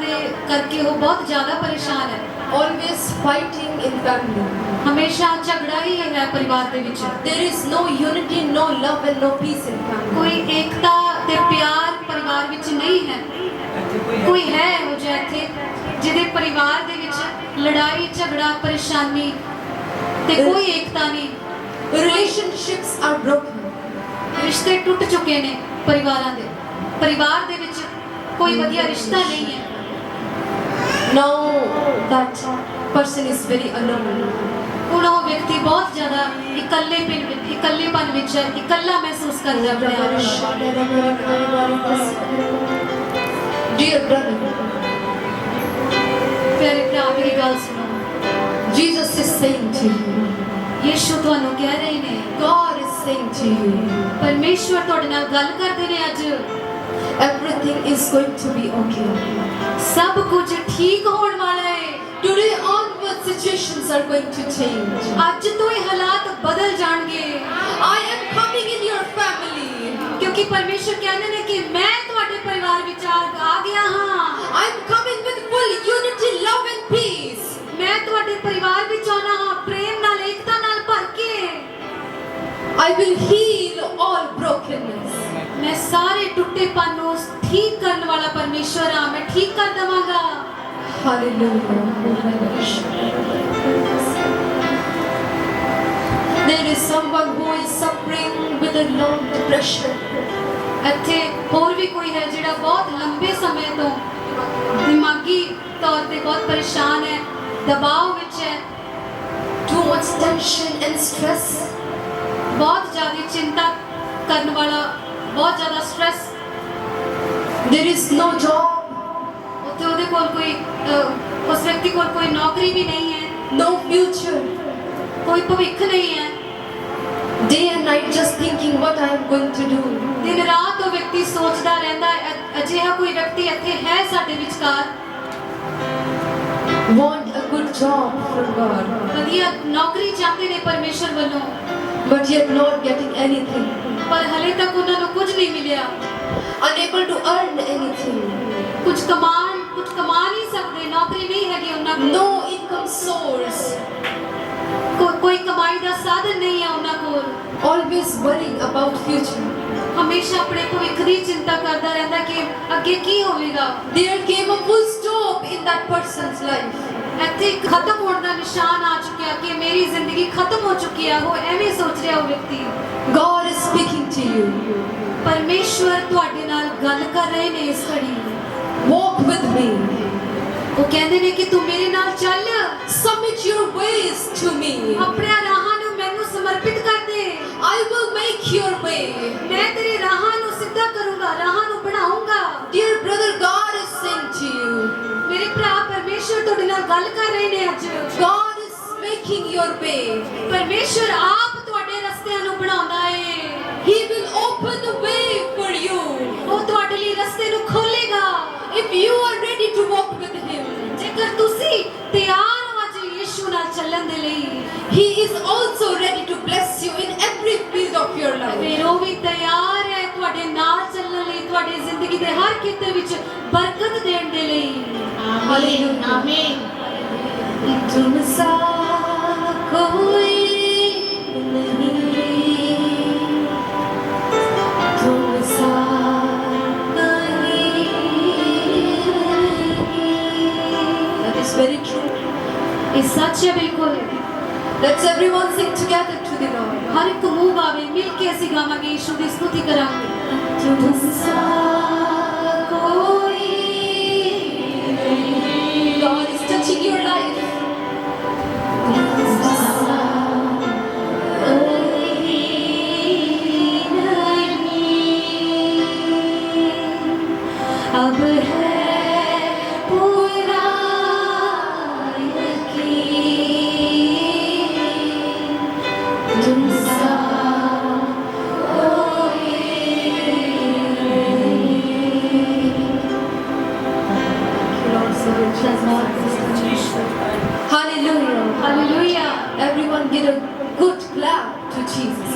दे करके वो बहुत ज़्यादा परेशान है। Always fighting in family. हमेशा झगड़ा ही है परिवार दे विच। There is no unity, no love and no peace in family. कोई एकता ते प्यार परिवार विच नहीं है। कोई है वो जैसे जिहदे परिवार दे विच लड़ाई झगड़ा परेशानी ते कोई एकता नहीं। Relationships are broken. रिश्ते टूट चुके ने परिवारां दे। परिवार दे विच कोई वधिया रिश्ता नहीं है। Now that person is very alone. ਹੁਣ ਉਹ ਵਿਅਕਤੀ ਬਹੁਤ ਜ਼ਿਆਦਾ ਇਕੱਲੇਪਨ ਵਿੱਚ ਹੈ, ਇਕੱਲਾ ਮਹਿਸੂਸ ਕਰਦਾ ਆਪਣੇ ਆਪ ਨੂੰ। Dear brother, ਪਿਆਰੇ ਭਰਾ ਮੇਰੀ ਗੱਲ ਸੁਣੋ। Jesus is saying to you, Yishu ਤੁਹਾਨੂੰ ਕਹਿ ਰਹੇ ਨੇ, God is saying to you, ਪਰਮੇਸ਼ਵਰ ਤੁਹਾਡੇ ਨਾਲ ਗੱਲ ਕਰਦੇ ਨੇ ਅੱਜ। everything is going to be okay. ਸਭ ਕੁਝ ਠੀਕ ਹੋਣ ਵਾਲਾ ਹੈ। Today onward situations are going to change. ਅੱਜ ਤੋਂ ਇਹ ਹਾਲਾਤ ਬਦਲ ਜਾਣਗੇ। I am coming in your family. ਕਿਉਂਕਿ ਪਰਮੇਸ਼ਵਰ ਕਹਿੰਦੇ ਨੇ ਕਿ ਮੈਂ ਤੁਹਾਡੇ ਪਰਿਵਾਰ ਵਿੱਚ ਆ ਗਿਆ ਹਾਂ। I am coming with full unity, love and peace. ਮੈਂ ਤੁਹਾਡੇ ਪਰਿਵਾਰ ਵਿੱਚ ਆਉਣਾ ਹਾਂ ਪ੍ਰੇਮ ਨਾਲ ਏਕਤਾ ਨਾਲ ਭਰ ਕੇ। I will heal all brokenness. मैं सारे टूटेपन को ठीक करने वाला परमेश्वर हाँ, मैं ठीक कर दवांगा। Hallelujah. There is someone who is suffering with a long depression. ਇੱਥੇ ਹੋਰ ਵੀ ਕੋਈ ਹੈ ਜਿਹੜਾ ਬਹੁਤ ਲੰਬੇ ਸਮੇਂ ਤੋਂ ਦਿਮਾਗੀ ਤੌਰ ਤੇ ਬਹੁਤ ਪਰੇਸ਼ਾਨ ਹੈ, ਦਬਾਅ ਵਿੱਚ ਹੈ। Too much tension and stress. बहुत ज़्यादा चिंता करने वाला, बहुत ज़्यादा stress. There is no job. उत्ते उहदे कोल कोई उस व्यक्ति कोल कोई नौकरी भी नहीं है, No future. कोई भविष्य नहीं है। Day and night just thinking what I am going to do. दिन रात वो व्यक्ति सोचता रहता है। अजिहा कोई व्यक्ति इत्थे है साडे विचकार, Want a good job from God, वधिया नौकरी चाहते ने परमेश्वर वालों, but yet not getting anything. पर हले तक उन्होंने कुछ नहीं मिलिया। Unable to earn anything. कुछ कमा नहीं सकते, नौकरी नहीं है उन्होंने। No income source. कोई कमाई का साधन नहीं है उन्होंने। Always worrying about future. हमेशा अपने भविष्य की चिंता करता रहता कि आगे की होगा। There came a full stop in that person's life. ਇੱਥੇ ਖਤਮ ਹੋਣ ਦਾ ਨਿਸ਼ਾਨ ਆ ਚੁੱਕਿਆ ਕਿ ਮੇਰੀ ਜ਼ਿੰਦਗੀ ਖਤਮ ਹੋ ਚੁੱਕੀ ਹੈ। ਉਹ ਐਵੇਂ ਸੋਚ ਰਿਹਾ ਉਹ ਵਿਅਕਤੀ। God is speaking to you. ਪਰਮੇਸ਼ਵਰ ਤੁਹਾਡੇ ਨਾਲ ਗੱਲ ਕਰ ਰਹੇ ਨੇ ਇਸ ਘੜੀ। Walk with me. ਉਹ ਕਹਿੰਦੇ ਨੇ ਕਿ ਤੂੰ ਮੇਰੇ ਨਾਲ ਚੱਲ। Submit your ways to me. ਆਪਣੇ ਰਾਹਾਂ ਨੂੰ ਮੈਨੂੰ ਸਮਰਪਿਤ ਕਰ ਦੇ। I will make your way. ਮੈਂ ਤੇਰੇ ਰਾਹਾਂ ਨੂੰ ਸਿੱਧਾ ਕਰੂੰਗਾ, ਰਾਹਾਂ ਨੂੰ ਬਣਾਉਂਗਾ। Dear brother, God is saying to you, ਮੇਰੇ ਭਰਾ ਪਰਮੇਸ਼ਵਰ ਤੁਹਾਡੇ ਨਾਲ ਗੱਲ ਕਰ ਰਹੇ ਨੇ ਅੱਜ। God is making your way. ਪਰਮੇਸ਼ਵਰ ਆਪ ਤੁਹਾਡੇ ਰਸਤਿਆਂ ਨੂੰ ਬਣਾਉਂਦਾ ਹੈ। He will open the way for you. ਉਹ ਤੁਹਾਡੇ ਲਈ ਰਸਤੇ ਨੂੰ ਖੋਲੇਗਾ। If you are ready to walk with Him, ਜੇਕਰ ਤੁਸੀਂ ਤਿਆਰ ਹੋ ਅੱਜ ਯਿਸੂ ਨਾਲ ਚੱਲਣ ਦੇ ਲਈ, He is also ready to bless you in every field of your life. ਫਿਰ ਉਹ ਵੀ ਤਿਆਰ ਹੈ ਤੁਹਾਡੇ ਨਾਲ ਚੱਲਣ ਲਈ, ਤੁਹਾਡੀ ਜ਼ਿੰਦਗੀ ਦੇ ਹਰ ਖੇਤਰ ਵਿੱਚ ਬਰਕਤ ਦੇਣ ਦੇ ਲਈ। Hallelujah. ਆਮੀਨ। तुमसा कोई नहीं, तुमसा नहीं। That is very true. ਇਹ ਸੱਚ ਹੈ ਬਿਲਕੁਲ। Let's everyone sing together to the Lord. ਹਰ ਇੱਕ ਮੂੰਹ ਗਾਵੇ, ਮਿਲ ਕੇ ਅਸੀਂ ਗਾਵਾਂਗੇ, ਯਿਸੂ ਦੀ ਸਤੁਤੀ ਕਰਾਂਗੇ। तुमसा कोई नहीं। God is touching your life. अब है पूरा यकीन, तुमसा कोई Hallelujah. Hallelujah. Everyone give a good clap to Jesus.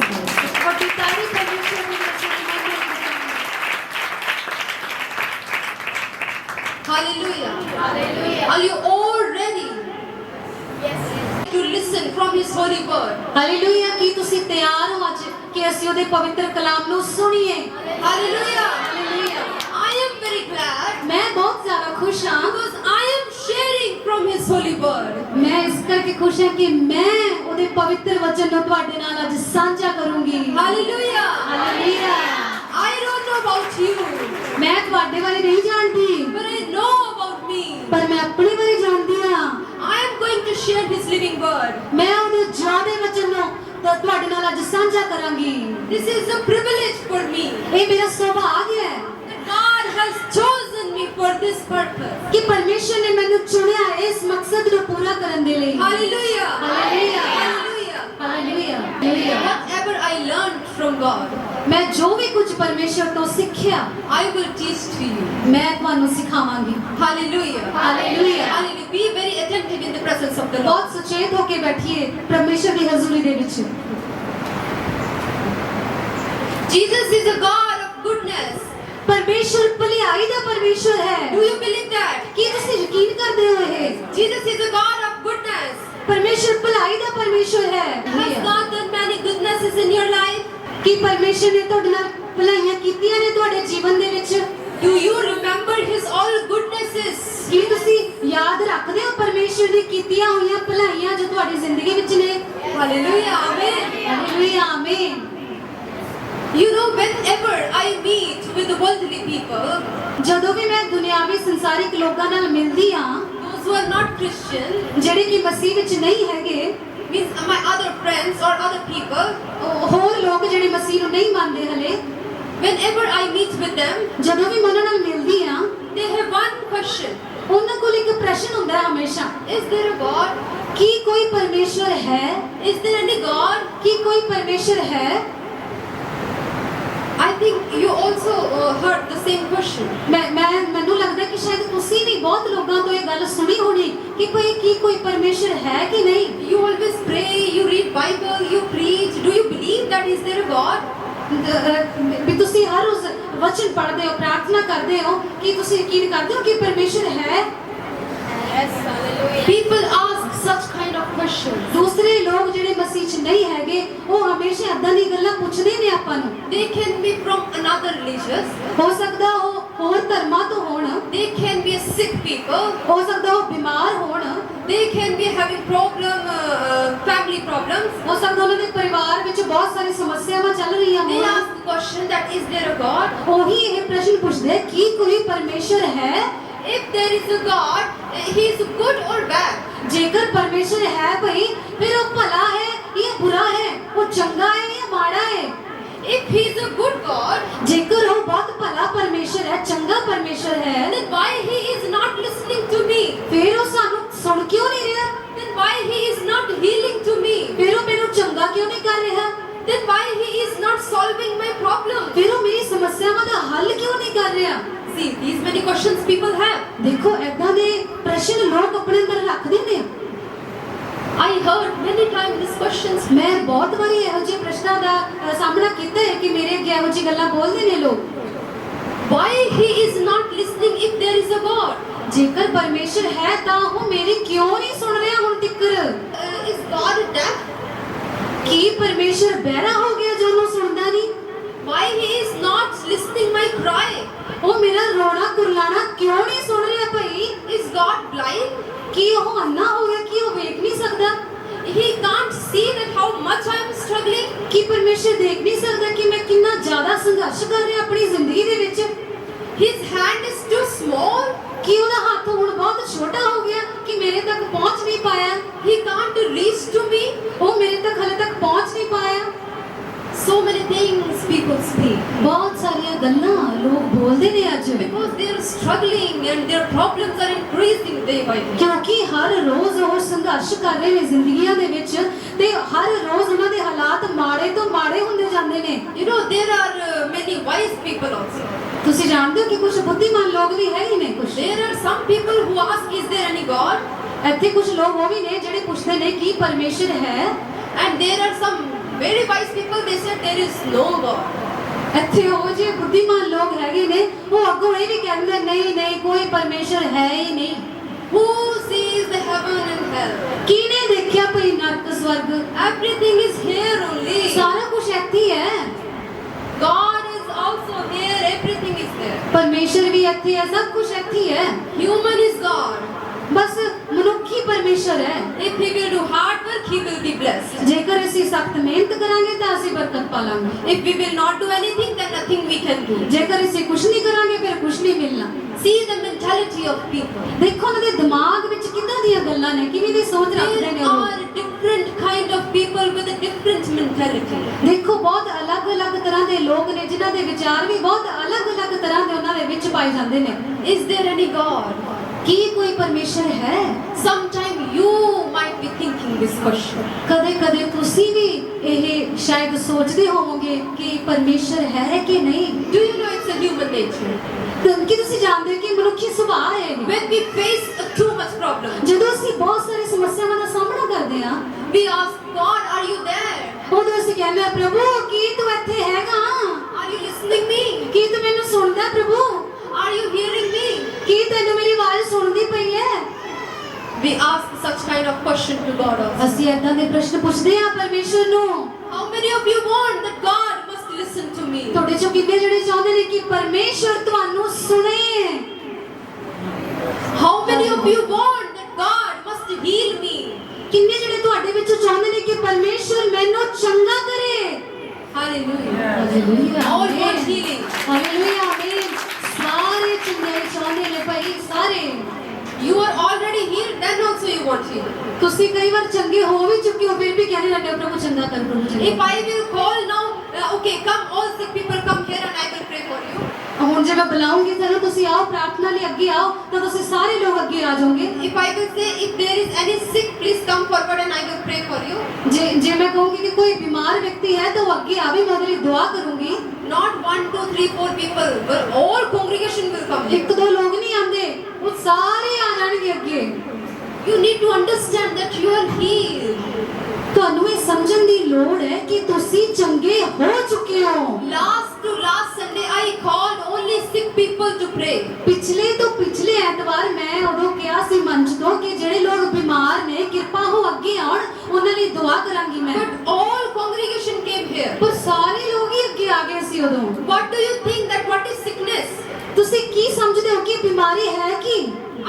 और तारीफ परमेश्वर की तरफ से। Hallelujah. Are you all ready to listen from His holy word? Hallelujah, ਕੀ ਤੁਸੀਂ ਤਿਆਰ ਹੋ ਅੱਜ ਕਿ ਅਸੀਂ ਉਹਦੇ ਪਵਿੱਤਰ ਕਲਾਮ ਨੂੰ ਸੁਣੀਏ? Hallelujah. Hallelujah, I am very glad ਮੈਂ ਬਹੁਤ ਜ਼ਿਆਦਾ ਖੁਸ਼ ਹਾਂ because I am sharing from His holy word. ਮੈਂ ਇਸ ਕਰਕੇ ਖੁਸ਼ ਹਾਂ ਕਿ ਮੈਂ ਉਹਦੇ ਪਵਿੱਤਰ ਵਚਨ ਨੂੰ ਤੁਹਾਡੇ ਨਾਲ ਅੱਜ ਸਾਂਝਾ ਕਰੂੰਗੀ। Hallelujah. Hallelujah, I don't know about you, ਮੈਂ ਤੁਹਾਡੇ ਬਾਰੇ ਨਹੀਂ ਜਾਣਦੀ, but I know about me. ਪਰ ਮੈਂ ਆਪਣੇ ਬਾਰੇ ਜਾਣਦੀ ਹਾਂ। I am going to share His living word. ਮੈਂ ਉਹਦੇ ਜਿਉਂਦੇ ਵਚਨ ਨੂੰ ਤੁਹਾਡੇ ਨਾਲ ਅੱਜ ਸਾਂਝਾ ਕਰਾਂਗੀ। This is a privilege for me. ਇਹ ਮੇਰਾ ਸੁਭਾਗ ਹੈ That God has chosen me for this purpose. ਕਿ ਪਰਮੇਸ਼ਰ ਨੇ ਮੈਨੂੰ ਚੁਣਿਆ ਇਸ ਮਕਸਦ ਨੂੰ ਪੂਰਾ ਕਰਨ ਦੇ ਲਈ। Hallelujah. Hallelujah. Hallelujah. Hallelujah, hallelujah. Whatever I learned from God, ਮੈਂ ਜੋ ਵੀ ਕੁਝ ਪਰਮੇਸ਼ਰ ਤੋਂ ਸਿੱਖਿਆ I will teach to you. ਮੈਂ ਤੁਹਾਨੂੰ ਸਿਖਾਵਾਂਗੀ। Hallelujah. Hallelujah. Hallelujah. Be very attentive in the presence of the Lord. ਬਹੁਤ ਸੁਚੇਤ ਹੋ ਕੇ ਬੈਠੀਏ ਪਰਮੇਸ਼ਰ ਦੀ ਹਜ਼ੂਰੀ ਦੇ ਵਿੱਚ। Jesus is a God of goodness. ਪਰਮੇਸ਼ਰ ਭਲਾਈ ਦਾ ਪਰਮੇਸ਼ਰ ਹੈ। Do you believe that? ਕੀ ਤੁਸੀਂ ਯਕੀਨ ਕਰਦੇ ਹੋ ਇਹ? Jesus is a God of goodness. ਪਰਮੇਸ਼ਰ ਭਲਾਈ ਦਾ ਪਰਮੇਸ਼ਰ ਹੈ। Has God done many goodnesses in your life? ਕੀ ਪਰਮੇਸ਼ਰ ਨੇ ਤੁਹਾਡੇ ਨਾਲ ਭਲਾਈਆਂ ਕੀਤੀਆਂ ਨੇ ਤੁਹਾਡੇ ਜੀਵਨ ਦੇ ਵਿੱਚ? Do you remember His all goodnesses? ਕੀ ਤੁਸੀਂ ਯਾਦ ਰੱਖਦੇ ਹੋ ਪਰਮੇਸ਼ਰ ਦੀ ਕੀਤੀਆਂ ਹੋਈਆਂ ਭਲਾਈਆਂ ਜੋ ਤੁਹਾਡੀ ਜ਼ਿੰਦਗੀ ਵਿੱਚ ਨੇ? Hallelujah. Amen. ਹਾਲੇਲੂਇਆ, ਆਮੀਨ। You know, whenever I meet with the worldly people, ਜਦੋਂ ਵੀ ਮੈਂ ਦੁਨਿਆਵੀ ਸੰਸਾਰਿਕ ਲੋਕਾਂ ਨਾਲ ਮਿਲਦੀ ਹਾਂ, those who are not Christian, ਜਿਹੜੇ ਕਿ ਮਸੀਹ ਵਿੱਚ ਨਹੀਂ ਹੈਗੇ, means my other friends or other people, ਹੋਰ ਲੋਕ ਜਿਹੜੇ ਮਸੀਹ ਨੂੰ ਨਹੀਂ ਮੰਨਦੇ ਹਲੇ, whenever I meet with them, ਜਦੋਂ ਵੀ ਮੈਂ ਉਹਨਾਂ ਨਾਲ ਮਿਲਦੀ ਹਾਂ, they have one question. ਉਹਨਾਂ ਕੋਲ ਇੱਕ ਪ੍ਰਸ਼ਨ ਹੁੰਦਾ ਹੈ ਹਮੇਸ਼ਾ, Is there a God? ਕੀ ਕੋਈ ਪਰਮੇਸ਼ਰ ਹੈ? Is there any God? ਕੀ ਕੋਈ ਪਰਮੇਸ਼ਰ ਹੈ? I think you also heard the same question. ਮੈਨੂੰ ਲੱਗਦਾ ਕਿ ਸ਼ਾਇਦ ਤੁਸੀਂ ਵੀ ਬਹੁਤ ਲੋਕਾਂ ਤੋਂ ਇਹ ਗੱਲ ਸੁਣੀ ਹੋਣੀ ਕਿ ਕੀ ਕੋਈ ਪਰਮੇਸ਼ਰ ਹੈ ਕਿ ਨਹੀਂ। You always pray, you read Bible, you preach. Do you believe that is there a God? ਵੀ ਤੁਸੀਂ ਹਰ ਰੋਜ਼ ਵਚਨ ਪੜ੍ਹਦੇ ਹੋ, ਪ੍ਰਾਰਥਨਾ ਕਰਦੇ ਹੋ, ਕਿ ਤੁਸੀਂ ਯਕੀਨ ਕਰਦੇ ਹੋ ਕਿ ਪਰਮੇਸ਼ਰ ਹੈ? Yes, hallelujah. People ask such kind of questions. ਦੂਸਰੇ ਲੋਕ ਜਿਹੜੇ ਮਸੀਹ 'ਚ ਨਹੀਂ ਹੈਗੇ ਉਹ ਹਮੇਸ਼ਾ ਏਦਾਂ ਦੀ ਗੱਲਾਂ ਪੁੱਛਦੇ ਨੇ ਆਪਾਂ ਨੂੰ। They can be from another religions. ਹੋ ਸਕਦਾ ਉਹ ਹੋਰ ਧਰਮਾਂ ਤੋਂ ਹੋਣ, They can be sick people. ਹੋ ਸਕਦਾ ਉਹ ਬਿਮਾਰ ਹੋਣ, They can be having family problems. ਹੋ ਸਕਦਾ ਉਹਨਾਂ ਦੇ ਪਰਿਵਾਰ ਵਿੱਚ ਬਹੁਤ ਸਾਰੀ ਸਮੱਸਿਆਵਾਂ ਚੱਲ ਰਹੀਆਂ They ਹੋਣ। ask the question that is there a God? ਉਹੀ ਇਹ ਪ੍ਰਸ਼ਨ ਪੁੱਛਦੇ ਕੀ ਕੋਈ ਪਰਮੇਸ਼ਰ ਹੈ? If there is a God, He is good or bad? ਜੇਕਰ ਪਰਮੇਸ਼ਰ ਹੈ ਭਈ ਫਿਰ ਉਹ ਭਲਾ ਹੈ ਜਾਂ ਬੁਰਾ ਹੈ, ਉਹ ਚੰਗਾ ਹੈ ਜਾਂ ਮਾੜਾ ਹੈ? If He is a good God, ਜੇਕਰ ਉਹ ਬਹੁਤ ਭਲਾ ਪਰਮੇਸ਼ਰ ਹੈ, ਚੰਗਾ ਪਰਮੇਸ਼ਰ ਹੈ, then why He is not listening to me? ਫਿਰ ਉਹ ਸਾਨੂੰ ਸੁਣ ਕਿਉਂ ਨਹੀਂ ਰਿਹਾ? Then why He is not healing to me? ਫਿਰ ਉਹ ਮੈਨੂੰ ਚੰਗਾ ਕਿਉਂ ਨਹੀਂ ਕਰ ਰਿਹਾ? Then why He is not solving my problem? ਫਿਰ ਉਹ ਮੇਰੀ ਸਮੱਸਿਆਵਾਂ ਦਾ ਹੱਲ ਕਿਉਂ ਨਹੀਂ ਕਰ ਰਿਹਾ? See, these many questions people have. ਦੇਖੋ ਏਦਾਂ ਦੇ ਪ੍ਰਸ਼ਨ ਲੋਕ ਆਪਣੇ ਅੰਦਰ ਰੱਖਦੇ ਨੇ। I heard many times these questions. ਮੈਂ ਬਹੁਤ ਵਾਰੀ ਇਹੋ ਜਿਹੇ ਪ੍ਰਸ਼ਨਾਂ ਦਾ ਸਾਹਮਣਾ ਕੀਤਾ ਹੈ ਕਿ ਮੇਰੇ ਅੱਗੇ ਇਹੋ ਜਿਹੀ ਗੱਲਾਂ ਬੋਲਦੇ ਨੇ ਲੋਕ। Why He is not listening if there is a God? ਜੇਕਰ ਪਰਮੇਸ਼ਰ ਹੈ ਤਾਂ ਉਹ ਮੇਰੀ ਕਿਉਂ ਨਹੀਂ ਸੁਣ ਰਿਹਾ ਹੁਣ ਤੱਕਰ? Is God deaf? ਕੀ ਪਰਮੇਸ਼ਰ ਬਹਿਰਾ ਹੋ ਗਿਆ ਜੋ ਉਹਨੂੰ ਸੁਣਦਾ ਨਹੀਂ? Why He is not listening my cry? ਉਹ ਮੇਰਾ ਰੋਣਾ ਕੁਰਲਾਣਾ ਕਿਉਂ ਨਹੀਂ ਸੁਣ ਰਿਹਾ ਭਈ? Is God blind? ਕੀ ਉਹ ਅੰਨਾ ਹੋ ਗਿਆ ਕਿ ਉਹ ਵੇਖ ਨਹੀਂ ਸਕਦਾ? He can't see that how much I am struggling? ਕੀ ਪਰਮੇਸ਼ਰ ਦੇਖ ਨਹੀਂ ਸਕਦਾ ਕਿ ਮੈਂ ਕਿੰਨਾ ਜ਼ਿਆਦਾ ਸੰਘਰਸ਼ ਕਰ ਰਿਹਾ ਆਪਣੀ ਜ਼ਿੰਦਗੀ ਦੇ ਵਿੱਚ? His hand is too small? ਕਿ ਉਹਦਾ ਹੱਥ ਹੁਣ ਬਹੁਤ ਛੋਟਾ ਹੋ ਗਿਆ ਕਿ ਮੇਰੇ ਤੱਕ ਪਹੁੰਚ ਨਹੀਂ ਪਾਇਆ? He can't reach to me? ਉਹ ਮੇਰੇ ਤੱਕ ਹਲੇ ਤੱਕ ਪਹੁੰਚ ਨਹੀਂ ਪਾਇਆ? So many things people speak ਬਹੁਤ ਸਾਰੀਆਂ ਗੱਲਾਂ ਲੋਕ ਬੋਲਦੇ ਨੇ ਅੱਜ because they are struggling and their problems are increasing day by day. ਕਿਉਂਕਿ ਹਰ ਰੋਜ਼ ਉਹ ਸੰਘਰਸ਼ ਕਰ ਰਹੇ ਨੇ ਜ਼ਿੰਦਗੀਆਂ ਦੇ ਵਿੱਚ ਤੇ ਹਰ ਰੋਜ਼ ਉਹਨਾਂ ਦੇ ਹਾਲਾਤ ਮਾੜੇ ਤੋਂ ਮਾੜੇ ਹੁੰਦੇ ਜਾਂਦੇ ਨੇ। You know, there are many wise people also. ਤੁਸੀਂ ਜਾਣਦੇ ਹੋ ਕਿ ਕੁਝ ਬੁੱਧੀਮਾਨ ਲੋਕ ਵੀ ਹੈ ਹੀ ਨੇ ਕੁਝ। There are some people who ask, is there any God? ਇੱਥੇ ਕੁਝ ਲੋਕ ਉਹ ਵੀ ਨੇ ਜਿਹੜੇ ਪੁੱਛਦੇ ਨੇ ਕੀ ਪਰਮੇਸ਼ਰ ਹੈ? And there are some very wise people, they said there is no God. ਇੱਥੇ ਉਹ ਜੇ ਬੁੱਧੀਮਾਨ ਲੋਕ ਹੈਗੇ ਨੇ ਉਹ ਅੱਗੋਂ ਇਹ ਵੀ ਕਹਿੰਦੇ ਨਹੀਂ ਨਹੀਂ ਕੋਈ ਪਰਮੇਸ਼ਰ ਹੈ ਹੀ ਨਹੀਂ। Who sees the heaven and hell? ਕਿਹਨੇ ਦੇਖਿਆ ਭਈ ਨਰਕ ਸਵਰਗ? Everything is here only. ਸਾਰਾ ਕੁਝ ਇੱਥੇ ਹੀ ਹੈ। God is also here. Everything is there. ਪਰਮੇਸ਼ਰ ਵੀ ਇੱਥੇ ਹੈ, ਸਭ ਕੁਝ ਇੱਥੇ ਹੀ ਹੈ। Human is God. ਬਸ ਮਨੁੱਖੀ ਪਰਮੇਸ਼ਰ ਹੈ। If he will do hard work, he will be blessed. ਜੇਕਰ ਅਸੀਂ ਸਖਤ ਮਿਹਨਤ ਕਰਾਂਗੇ ਤਾਂ ਅਸੀਂ ਬਰਕਤ ਪਾਲਾਂਗੇ। If we will not do anything, then nothing we can do. ਜੇਕਰ ਅਸੀਂ ਕੁਝ ਨਹੀਂ ਕਰਾਂਗੇ ਫਿਰ ਕੁਝ ਨਹੀਂ ਮਿਲਣਾ। See the mentality of people. ਦੇਖੋ ਉਹਨਾਂ ਦੇ ਦਿਮਾਗ ਵਿੱਚ ਕਿੱਦਾਂ ਦੀਆਂ ਗੱਲਾਂ ਨੇ, ਕਿਵੇਂ ਦੀ ਸੋਚ ਰੱਖਦੇ ਨੇ There ਉਹ। are different kind of people with a different mentality. ਦੇਖੋ ਬਹੁਤ ਅਲੱਗ-ਅਲੱਗ ਤਰ੍ਹਾਂ ਦੇ ਲੋਕ ਨੇ ਜਿਨ੍ਹਾਂ ਦੇ ਵਿਚਾਰ ਵੀ ਬਹੁਤ ਅਲੱਗ-ਅਲੱਗ ਤਰ੍ਹਾਂ ਦੇ ਉਹਨਾਂ ਦੇ ਵਿੱਚ ਪਾਏ ਜਾਂਦੇ ਨੇ। Is there any God? ਕੀ ਕੋਈ ਪਰਮੇਸ਼ਰ ਹੈ? Sometime you might be thinking this question. ਕਦੇ-ਕਦੇ ਤੁਸੀਂ ਵੀ ਇਹ ਸ਼ਾਇਦ ਸੋਚਦੇ ਹੋਵੋਗੇ ਕਿ ਪਰਮੇਸ਼ਰ ਹੈ ਕਿ ਨਹੀਂ। Do you know it's a human nature? ਕਿ ਤੁਸੀਂ ਜਾਣਦੇ ਹੋ ਕਿ ਮਨੁੱਖੀ ਸੁਭਾਅ ਹੈ ਇਹ। When we face too much problem, ਜਦੋਂ ਅਸੀਂ ਬਹੁਤ ਸਾਰੀ ਸਮੱਸਿਆਵਾਂ ਦਾ ਸਾਹਮਣਾ ਕਰਦੇ ਹਾਂ we ask God, are you there? ਉਦੋਂ ਅਸੀਂ ਕਹਿੰਦੇ ਹਾਂ ਪ੍ਰਭੂ ਕੀ ਤੂੰ ਇੱਥੇ ਹੈਗਾ? Are you listening me? ਕੀ ਤੂੰ ਮੈਨੂੰ ਸੁਣਦਾ ਪ੍ਰਭੂ? Are you hearing me? ਕੀ ਤੈਨੂੰ ਮੇਰੀ ਆਵਾਜ਼ ਸੁਣਦੀ ਪਈ ਹੈ? We ask such kind of question to God also. ਅਸੀਂ ਏਦਾਂ ਦੇ ਪ੍ਰਸ਼ਨ ਪੁੱਛਦੇ ਹਾਂ ਪਰਮੇਸ਼ਰ ਨੂੰ। How many of you want that God must listen to me? ਤੁਹਾਡੇ ਚੋਂ ਕਿੰਨੇ ਜਿਹੜੇ ਚਾਹੁੰਦੇ ਨੇ ਕਿ ਪਰਮੇਸ਼ਰ ਤੁਹਾਨੂੰ ਸੁਣੇ? How many of you want that God must heal me? ਕਿੰਨੇ ਜਿਹੜੇ ਤੁਹਾਡੇ ਵਿੱਚੋਂ ਚਾਹੁੰਦੇ ਨੇ ਕਿ ਪਰਮੇਸ਼ਰ ਮੈਨੂੰ ਚੰਗਾ ਕਰੇ? Hallelujah. Hallelujah. All want healing. Hallelujah ਆਮੀਨ। ਸਾਰੇ ਚੰਗੇ ਚਾਹੁੰਦੇ ਨੇ ਭਾਈ ਸਾਰੇ। You are already healed, then also you want healing. ਤੁਸੀਂ ਕਈ ਵਾਰ ਚੰਗੇ ਹੋ ਵੀ ਚੁੱਕੇ ਹੋ ਫਿਰ ਵੀ ਕਹਿੰਦੇ ਰਹਿੰਦੇ ਹੋ ਪ੍ਰਭੂ ਚੰਗਾ ਕਰ ਪ੍ਰਭੂ ਚੰਗਾ। If I will call now, okay, come, all sick people come here and I will pray for you. ਹੁਣ ਜੇ ਮੈਂ ਬੁਲਾਉਂਗੀ ਤੁਹਾਨੂੰ ਤੁਸੀਂ ਆਓ ਪ੍ਰਾਰਥਨਾ ਲਈ ਅੱਗੇ ਆਓ ਤਾਂ ਤੁਸੀਂ ਸਾਰੇ ਲੋਕ ਅੱਗੇ ਆ ਜਾਓਗੇ। If I will say, if there is any sick, please come forward and I will pray for you. ਜੇ ਮੈਂ ਕਹੂੰਗੀ ਕਿ ਕੋਈ ਬਿਮਾਰ ਵਿਅਕਤੀ ਹੈ ਤਾਂ ਉਹ ਅੱਗੇ ਆਵੇ ਮੈਂ ਉਹਦੇ ਲਈ ਦੁਆ ਕਰੂੰਗੀ। Not 1, 2, 3, 4 people, but all congregation will come here. ਇੱਕ ਦੋ ਲੋਕ ਨਹੀਂ ਆਉਂਦੇ ਉਹ ਸਾਰੇ ਆ ਜਾਣਗੇ ਅੱਗੇ। You need to understand that you are healed. ਤੁਹਾਨੂੰ ਇਹ ਸਮਝਣ ਦੀ ਲੋੜ ਹੈ ਕਿ ਤੁਸੀਂ ਚੰਗੇ ਹੋ ਚੁੱਕੇ ਹੋ। Last to last Sunday, I called only sick people to pray. ਪਿਛਲੇ ਤੋਂ ਪਿਛਲੇ ਐਤਵਾਰ ਮੈਂ ਉਦੋਂ ਕਿਹਾ ਸੀ ਮੰਚ ਤੋਂ ਕਿ ਜਿਹੜੇ ਲੋਕ ਬਿਮਾਰ ਨੇ ਕਿਰਪਾ ਹੋ ਅੱਗੇ ਆਉਣ ਉਹਨਾਂ ਲਈ ਦੁਆ ਕਰਾਂਗੀ ਮੈਂ। But all congregation came here. ਪਰ ਸਾਰੇ ਲੋਕ ਹੀ ਅੱਗੇ ਆ ਗਏ ਸੀ ਉਦੋਂ। What do you think that what is sickness? ਤੁਸੀਂ ਕੀ ਸਮਝਦੇ ਹੋ ਕਿ ਬਿਮਾਰੀ ਹੈ ਕੀ?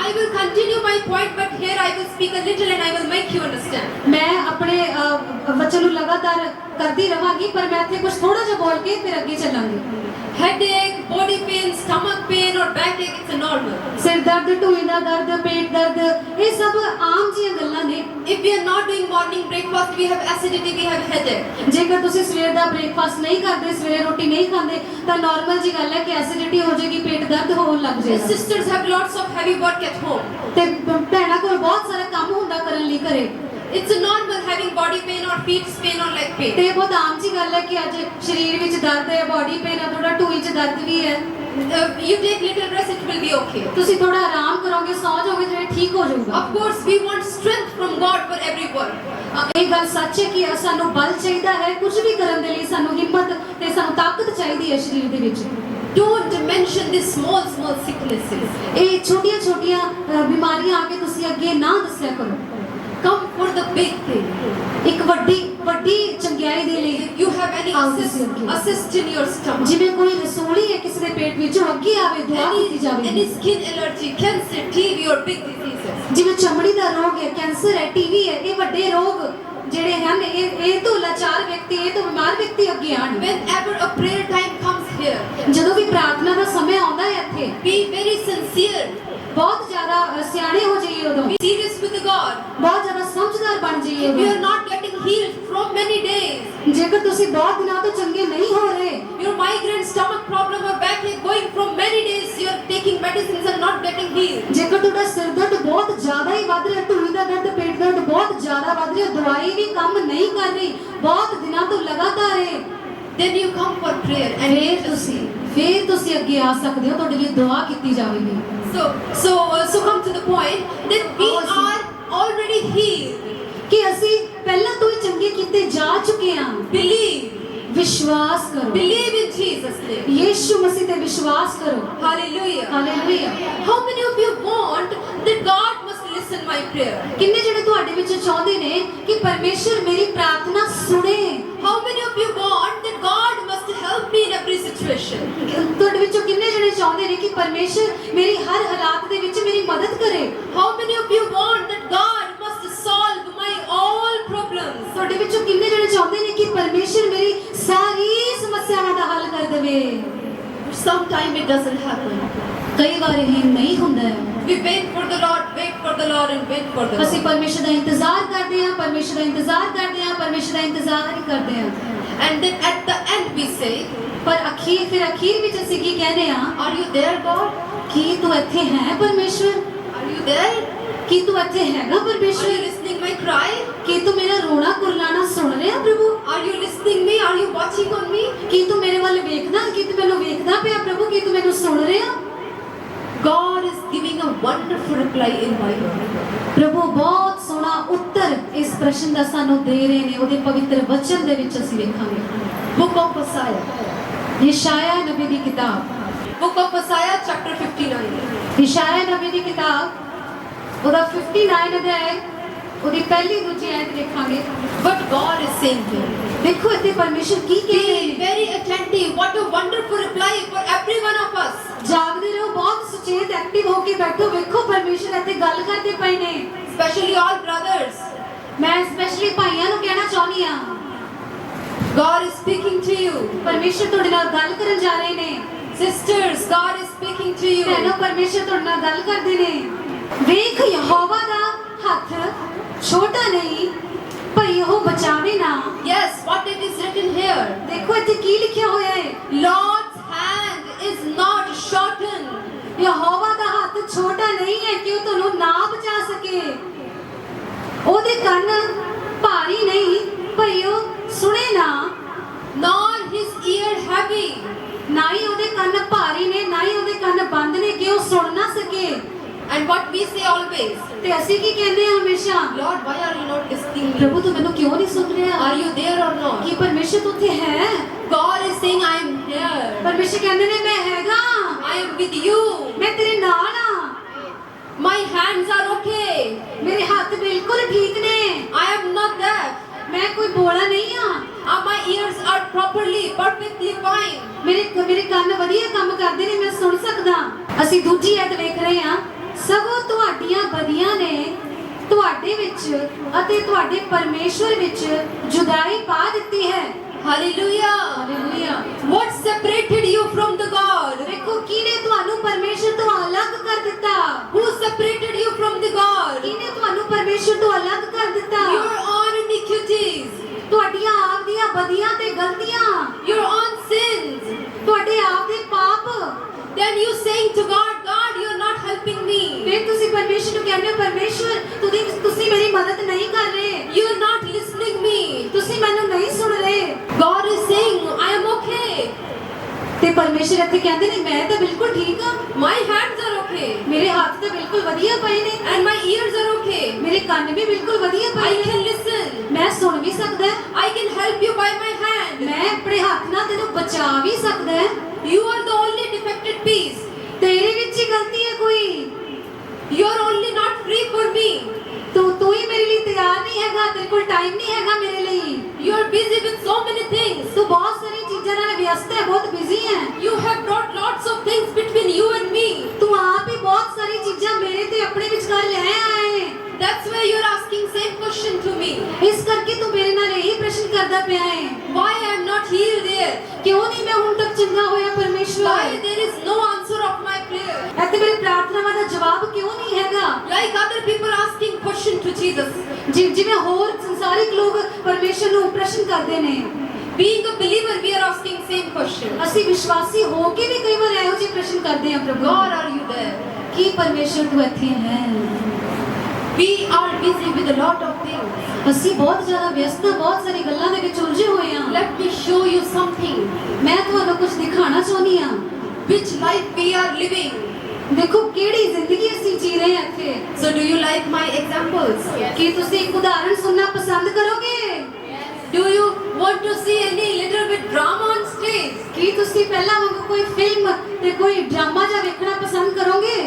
I will continue my point, but here I will speak a little and I will make you understand. ਮੈਂ ਆਪਣੇ ਵਚਨ ਨੂੰ ਲਗਾਤਾਰ ਕਰਦੀ ਰਹਾਂਗੀ ਪਰ ਮੈਂ ਇੱਥੇ ਕੁਝ ਥੋੜਾ ਜਿਹਾ ਬੋਲ ਕੇ ਫਿਰ ਅੱਗੇ ਚੱਲਾਂਗੀ। Headache, body pain, stomach pain or backache, it's a normal. ਸਿਰ ਦਰਦ, ਢੂਹੀ ਦਾ ਦਰਦ, ਪੇਟ ਦਰਦ ਇਹ ਸਭ ਆਮ ਜੀਆਂ ਗੱਲਾਂ ਨੇ। If we are not doing morning breakfast, we have acidity, we have headache. ਜੇਕਰ ਤੁਸੀਂ ਸਵੇਰ ਦਾ ਬ੍ਰੇਕਫਾਸਟ ਨਹੀਂ ਕਰਦੇ, ਸਵੇਰੇ ਰੋਟੀ ਨਹੀਂ ਖਾਂਦੇ ਤਾਂ ਨਾਰਮਲ ਜੀ ਗੱਲ ਹੈ ਕਿ ਐਸਿਡਿਟੀ ਹੋ ਜਾਏਗੀ, ਪੇਟ ਦਰਦ ਹੋਣ ਲੱਗ The ਜਾਏਗਾ। sisters have lots of heavy work at home. ਤੇ ਭੈਣਾਂ ਕੋਲ ਬਹੁਤ ਸਾਰਾ ਕੰਮ ਹੁੰਦਾ ਕਰਨ ਲਈ ਘਰੇ। It's a normal having body pain or feet pain or leg pain. ਤੇ ਬਹੁਤ ਆਮ ਜੀ ਗੱਲ ਹੈ ਕਿ ਅੱਜ ਸਰੀਰ ਵਿੱਚ ਦਰਦ ਹੈ, ਬਾਡੀ ਪੇਨ ਹੈ, ਥੋੜਾ ਢੂਹੀ 'ਚ ਦਰਦ ਵੀ ਹੈ। You take little rest, it will be okay. ਤੁਸੀਂ ਥੋੜਾ ਆਰਾਮ ਕਰੋਗੇ, ਸੌ ਜਾਓਗੇ ਤੇ ਠੀਕ ਹੋ ਜਾਊਗਾ। Of course, we want strength from God for every work. ਇਹ ਗੱਲ ਸੱਚ ਹੈ ਕਿ ਸਾਨੂੰ ਬਲ ਚਾਹੀਦਾ ਹੈ ਕੁਝ ਵੀ ਕਰਨ ਦੇ ਲਈ, ਸਾਨੂੰ ਹਿੰਮਤ ਤੇ ਸਾਨੂੰ ਤਾਕਤ ਚਾਹੀਦੀ ਹੈ ਸਰੀਰ ਦੇ ਵਿੱਚ। Don't mention these small sicknesses. ਇਹ ਛੋਟੀਆਂ ਬਿਮਾਰੀਆਂ ਆ ਕੇ ਤੁਸੀਂ ਅੱਗੇ ਨਾ ਦੱਸਿਆ ਕਰੋ। Come for the big thing. ਇੱਕ ਵੱਡੀ ਚੰਗਿਆਈ ਦੇ ਲਈ If you have any assist in your stomach, ਜਿਵੇਂ ਕੋਈ ਰਸੋਲੀ ਹੈ ਕਿਸੇ ਦੇ ਪੇਟ ਵਿੱਚ ਉਹ ਅੱਗੇ ਆਵੇ ਦੁਆ ਕੀਤੀ ਜਾਵੇ। any skin allergy, cancer, TB or big diseases. ਜਿਵੇਂ ਚਮੜੀ ਦਾ ਰੋਗ ਹੈ, ਕੈਂਸਰ ਹੈ, ਟੀਵੀ ਹੈ, ਇਹ ਵੱਡੇ ਰੋਗ ਜਿਹੜੇ ਹਨ ਇਹ ਤੋਂ ਲਾਚਾਰ ਵਿਅਕਤੀ, ਇਹ ਤੋਂ ਬਿਮਾਰ ਵਿਅਕਤੀ ਅੱਗੇ ਆਣ। Whenever a prayer time comes here, ਜਦੋਂ ਵੀ ਪ੍ਰਾਰਥਨਾ ਦਾ ਸਮੇਂ ਆਉਂਦਾ ਹੈ ਇੱਥੇ be very sincere. ਬਹੁਤ ਜ਼ਿਆਦਾ ਸਿਆਣੇ ਹੋ ਜਾਈਏ ਉਦੋਂ, Be serious with God. ਬਹੁਤ ਜ਼ਿਆਦਾ ਸਮਝਦਾਰ ਬਣ ਜਾਈਏ If you are ਉਦੋਂ। not getting healed from many days, ਜੇਕਰ ਤੁਸੀਂ ਬਹੁਤ ਦਿਨਾਂ ਤੋਂ ਚੰਗੇ ਨਹੀਂ ਹੋ ਰਹੇ, your migraine, stomach problem or backache going from many days, you are taking medicines and not getting healed. ਜੇਕਰ ਤੁਹਾਡਾ ਸਿਰ ਦਰਦ ਬਹੁਤ ਜ਼ਿਆਦਾ ਹੀ ਵੱਧ ਰਿਹਾ, ਢੂਹੀ ਦਾ ਦਰਦ, ਪੇਟ ਦਰਦ ਬਹੁਤ ਜ਼ਿਆਦਾ ਵੱਧ ਰਿਹਾ, ਦਵਾਈ ਵੀ ਕੰਮ ਨਹੀਂ ਕਰ ਰਹੀ, ਬਹੁਤ ਦਿਨਾਂ ਤੋਂ ਲਗਾਤਾਰ ਹੈ, Then you come for prayer and ਫਿਰ ਤੁਸੀਂ ਅੱਗੇ ਆ ਸਕਦੇ ਹੋ, ਤੁਹਾਡੇ ਲਈ ਦੁਆ ਕੀਤੀ ਜਾਵੇਗੀ। so come to the point that we are already healed. ਕਿ ਅਸੀਂ ਪਹਿਲਾਂ ਤੋਂ ਹੀ ਚੰਗੇ ਕੀਤੇ ਜਾ ਚੁੱਕੇ ਹਾਂ। Believe. विश्वास करो। Believe in Jesus' name. यीशु मसीह ते विश्वास करो। Hallelujah. Hallelujah. How many of you want that God must listen my prayer? किन्ने जने तुहाडे विच चाहुंदे ने कि परमेश्वर मेरी प्रार्थना सुने? How many of you want that God must help me in every situation? तुहाडे विचों किन्ने जने चाहुंदे ने कि परमेश्वर मेरी हर हालात दे विच मेरी मदद करे? How many of you want that God must solve my all problems? तुहाडे विचों किन्ने जने चाहुंदे ने कि परमेश्वर मेरी सारी समस्यावां दा हल कर देवे? Sometimes it doesn't happen. कई बार ये नहीं हुंदा है। We wait for the Lord and wait for the ਅਸੀਂ Lord. ਪਰਮੇਸ਼ਰ ਦਾ ਇੰਤਜ਼ਾਰ ਕਰਦੇ ਹਾਂ, ਪਰਮੇਸ਼ਰ ਦਾ ਇੰਤਜ਼ਾਰ ਕਰਦੇ ਹਾਂ, ਪਰਮੇਸ਼ਰ ਦਾ ਇੰਤਜ਼ਾਰ ਹੀ ਕਰਦੇ ਹਾਂ। And then at the end we say, ਪਰ ਅਖੀਰ ਵਿੱਚ ਅਸੀਂ ਕੀ ਕਹਿੰਦੇ ਹਾਂ? are you there, God? ਕੀ ਤੂੰ ਇੱਥੇ ਹੈ ਪਰਮੇਸ਼ਰ? Are you there? ਕੀ ਤੂੰ ਇੱਥੇ ਹੈਗਾ Are you ਪਰਮੇਸ਼ਰ? listening my cry? ਕੀ ਤੂੰ ਮੇਰਾ ਰੋਣਾ ਕੁਰਲਾਣਾ ਸੁਣ ਰਿਹਾ ਪ੍ਰਭੂ? Are you listening me? Are you watching on me? ਕੀ ਤੂੰ ਮੇਰੇ ਵੱਲ ਵੇਖਦਾ? ਕੀ ਤੂੰ ਮੈਨੂੰ ਵੇਖਦਾ ਪਿਆ ਪ੍ਰਭੂ? ਕੀ ਤੂੰ ਮੈਨੂੰ ਸੁਣ ਰਿਹਾ? God is giving a wonderful reply in Bible. ਪ੍ਰਭੂ ਬਹੁਤ ਸੋਹਣਾ ਉੱਤਰ ਇਸ ਪ੍ਰਸ਼ਨ ਦਾ ਸਾਨੂੰ ਦੇ ਰਹੇ ਨੇ ਉਹਦੇ ਪਵਿੱਤਰ ਵਚਨ ਦੇ ਵਿੱਚ ਅਸੀਂ ਵੇਖਾਂਗੇ। Book of Isaiah. ਯਸ਼ਾਇਆ ਨਬੀ ਦੀ ਕਿਤਾਬ, Book of Isaiah chapter 59. ਯਸ਼ਾਇਆ ਨਬੀ ਦੀ ਕਿਤਾਬ ਉਹਦਾ 59 ਅਧਿਆਇ ਉਹਦੀ ਪਹਿਲੀ ਦੂਜੀ ਆਇਤ ਦੇਖਾਂਗੇ। But God is saying here, ਦੇਖੋ ਇੱਥੇ ਪਰਮੇਸ਼ਰ ਕੀ ਕਹਿ ਰਹੇ be ਨੇ। very attentive. What a wonderful reply for every one of us. ਜਾਗਦੇ ਰਹੋ, ਬਹੁਤ ਸੁਚੇਤ ਐਕਟਿਵ ਹੋ ਕੇ ਬੈਠੋ। ਵੇਖੋ ਪਰਮੇਸ਼ਰ ਇੱਥੇ ਗੱਲ ਕਰਦੇ ਪਏ ਨੇ। Especially all brothers. ਮੈਂ ਸਪੈਸ਼ਲੀ ਭਾਈਆਂ ਨੂੰ ਕਹਿਣਾ ਚਾਹੁੰਦੀ ਆ, God is speaking to you. ਪਰਮੇਸ਼ਰ ਤੁਹਾਡੇ ਨਾਲ ਗੱਲ ਕਰਨ ਜਾ ਰਹੇ ਨੇ। Sisters, God is speaking to you. ਭੈਣੋ ਪਰਮੇਸ਼ਰ ਤੁਹਾਡੇ ਨਾਲ ਗੱਲ ਕਰਦੇ ਨੇ। ਵੇਖ ਯਹੋਵਾ ਦਾ ਹੱਥ ਛੋਟਾ ਨਹੀਂ, ਭਈ ਉਹ ਬਚਾਵੇ ਨਾ। Yes, what it is written here. ਦੇਖੋ ਇੱਥੇ ਕੀ ਲਿਖਿਆ ਹੋਇਆ ਹੈ? Lord's hand is not shortened. Jehovah ਦਾ ਹੱਥ ਛੋਟਾ ਨਹੀਂ ਹੈ ਕਿ ਉਹ ਤੁਹਾਨੂੰ ਨਾ ਬਚਾ ਸਕੇ। ਉਹਦੇ ਕੰਨ ਭਾਰੀ ਨਹੀਂ, ਭਈ ਉਹ ਸੁਣੇ ਨਾ। Nor his ear heavy. ਨਾ ਹੀ ਉਹਦੇ ਕੰਨ ਭਾਰੀ ਨੇ, ਨਾ ਹੀ ਉਹਦੇ ਕੰਨ ਬੰਦ ਨੇ ਕਿ ਉਹ ਸੁਣ ਨਾ ਸਕੇ। And what we say always, ਤੇ ਅਸੀਂ ਕੀ ਕਹਿੰਦੇ ਹਾਂ ਹਮੇਸ਼ਾ? Lord, why are you not listening me? ਪ੍ਰਭੂ ਤੂੰ ਮੈਨੂੰ ਕਿਉਂ ਨਹੀਂ ਸੁਣ ਰਿਹਾ? Are you there or not? ਕੀ ਪਰਮੇਸ਼ਰ ਤੂੰ ਉੱਥੇ ਹੈ? God is saying, I am here. ਪਰਮੇਸ਼ਰ ਕਹਿੰਦੇ ਨੇ ਮੈਂ ਹੈਗਾ, I am with you. ਮੈਂ ਤੇਰੇ ਨਾਲ ਆ, My hands are okay. ਮੇਰੇ ਹੱਥ ਬਿਲਕੁਲ ਠੀਕ ਨੇ, I am not deaf. ਮੈਂ ਕੋਈ ਬੋਲਾ ਨਹੀਂ ਆ, My ears are properly, perfectly fine. ਮੇਰੇ ਕੰਨ ਵਧੀਆ ਕੰਮ ਕਰਦੇ ਨੇ, ਮੈਂ ਸੁਣ ਸਕਦਾ। ਅਸੀਂ ਦੂਜੀ ਐਤ ਵੇਖ ਰਹੇ ਹਾਂ, ਸਗੋਂ ਤੁਹਾਡੀਆਂ ਬਦੀਆਂ ਨੇ ਤੁਹਾਡੇ ਵਿੱਚ ਅਤੇ ਤੁਹਾਡੇ ਪਰਮੇਸ਼ਵਰ ਵਿੱਚ ਜੁਦਾਈ ਪਾ ਦਿੱਤੀ ਹੈ। Hallelujah. Hallelujah. What separated you from the God? ਵੇਖੋ ਕਿਹਨੇ ਤੁਹਾਨੂੰ ਪਰਮੇਸ਼ਰ ਤੋਂ ਅਲੱਗ ਕਰ ਦਿੱਤਾ? Who separated you from the God? ਕਿਹਨੇ ਤੁਹਾਨੂੰ ਪਰਮੇਸ਼ਰ ਤੋਂ ਅਲੱਗ ਕਰ ਦਿੱਤਾ? Your own iniquities, ਤੁਹਾਡੀਆਂ ਆਪ ਦੀਆਂ ਬਦੀਆਂ ਤੇ ਗਲਤੀਆਂ, your own sins. ਤੁਹਾਡੇ ਆਪ ਦੇ ਪਾਪ। Then you saying to God, God, you are not helping me. ਫਿਰ ਤੁਸੀਂ ਪਰਮੇਸ਼ਰ ਨੂੰ ਕਹਿੰਦੇ ਹੋ, ਪਰਮੇਸ਼ਰ ਤੁਸੀਂ ਮੇਰੀ ਮਦਦ ਨਹੀਂ ਕਰ ਰਹੇ, You are not listening me. ਤੁਸੀਂ ਮੈਨੂੰ ਨਹੀਂ ਸੁਣ ਰਹੇ। God is saying, I am okay. ਤੇ ਪਰਮੇਸ਼ਰ ਇੱਥੇ ਕਹਿੰਦੇ ਨੇ ਮੈਂ ਤਾਂ ਬਿਲਕੁਲ ਠੀਕ ਆ, My hands are okay. ਮੇਰੇ ਹੱਥ ਤਾਂ ਬਿਲਕੁਲ ਵਧੀਆ ਪਏ ਨੇ, And my ears are okay. ਮੇਰੇ ਕੰਨ ਵੀ ਬਿਲਕੁਲ ਵਧੀਆ I ਪਏ ਨੇ, can listen. ਮੈਂ ਸੁਣ ਵੀ ਸਕਦਾ, I can help you by my hand. ਮੈਂ ਆਪਣੇ ਹੱਥ ਨਾਲ ਤੈਨੂੰ ਬਚਾ ਵੀ ਸਕਦਾ। You are the only defected piece. ਤੇਰੇ ਵਿੱਚ ਹੀ ਗਲਤੀ ਹੈ ਕੋਈ, You are only not free for me. ਤੂੰ ਹੀ ਮੇਰੇ ਲਈ ਤਿਆਰ ਨਹੀਂ ਹੈਗਾ, ਤੇਰੇ ਕੋਲ ਟਾਈਮ ਨਹੀਂ ਹੈਗਾ ਮੇਰੇ ਲਈ, You are busy with so many things. ਤੂੰ ਬਹੁਤ ਸਾਰੀ ਚੀਜ਼ਾਂ ਨਾਲ ਵਿਅਸਤ ਹੈ, ਬਹੁਤ ਬਿਜ਼ੀ ਹੈ, You have brought lots of things between you and me. ਤੂੰ ਆਪ ਹੀ ਬਹੁਤ ਸਾਰੀ ਚੀਜ਼ਾਂ ਮੇਰੇ ਤੇ ਆਪਣੇ ਵਿਚਕਾਰ ਲੈ ਆਇਆ ਹੈ। That's why you are asking same question to me. ਇਸ ਕਰਕੇ ਤੂੰ ਮੇਰੇ ਨਾਲ ਇਹੀ ਪ੍ਰਸ਼ਨ ਕਰਦਾ ਪਿਆ ਹੈ, Why I am not healed there? ਕਿਉਂ ਨਹੀਂ ਮੈਂ ਹੁਣ ਤੱਕ ਚੰਗਾ ਹੋਇਆ ਪਰਮੇਸ਼ਵਰ? Why there is no answer of my prayer? ਇੱਥੇ ਮੇਰੀ ਪ੍ਰਾਰਥਨਾਵਾਂ ਦਾ ਜਵਾਬ ਕਿਉਂ ਨਹੀਂ ਹੈਗਾ? Like other people asking question to Jesus. ਜਿਵੇਂ ਹੋਰ ਸੰਸਾਰਿਕ ਲੋਕ ਪਰਮੇਸ਼ਰ ਨੂੰ ਪ੍ਰਸ਼ਨ ਕਰਦੇ ਨੇ, Being a believer, we are asking same question. ਅਸੀਂ ਵਿਸ਼ਵਾਸੀ ਹੋ ਕੇ ਵੀ ਕਈ ਵਾਰ ਇਹੋ ਜਿਹੇ ਪ੍ਰਸ਼ਨ ਕਰਦੇ ਹਾਂ, ਪ੍ਰਭੂ God, are you there? ਕੀ ਪਰਮੇਸ਼ਰ ਤੂੰ ਇੱਥੇ ਹੈ? We are busy with a lot of things. ਅਸੀਂ ਬਹੁਤ ਜ਼ਿਆਦਾ ਵਿਅਸਤ ਹਾਂ, ਬਹੁਤ ਸਾਰੀ ਗੱਲਾਂ ਦੇ ਵਿੱਚ ਉਲਝੇ ਹੋਏ ਹਾਂ। Let me show you something. ਮੈਂ ਤੁਹਾਨੂੰ ਕੁਝ ਦਿਖਾਣਾ ਚਾਹੁੰਦੀ ਹਾਂ। Which life we are living. ਦੇਖੋ ਕਿਹੜੀ ਜ਼ਿੰਦਗੀ ਅਸੀਂ ਜੀ ਰਹੇ ਹਾਂ ਇੱਥੇ। So do you like my examples? ਕੀ ਤੁਸੀਂ ਇੱਕ ਉਦਾਹਰਣ ਸੁਣਨਾ ਪਸੰਦ ਕਰੋਗੇ? Do you want to see any little bit drama on stage? ਕੀ ਤੁਸੀਂ ਪਹਿਲਾਂ ਵਾਂਗੂ ਕੋਈ ਫਿਲਮ ਤੇ ਕੋਈ ਡਰਾਮਾ ਜਾਂ ਵੇਖਣਾ ਪਸੰਦ ਕਰੋਗੇ?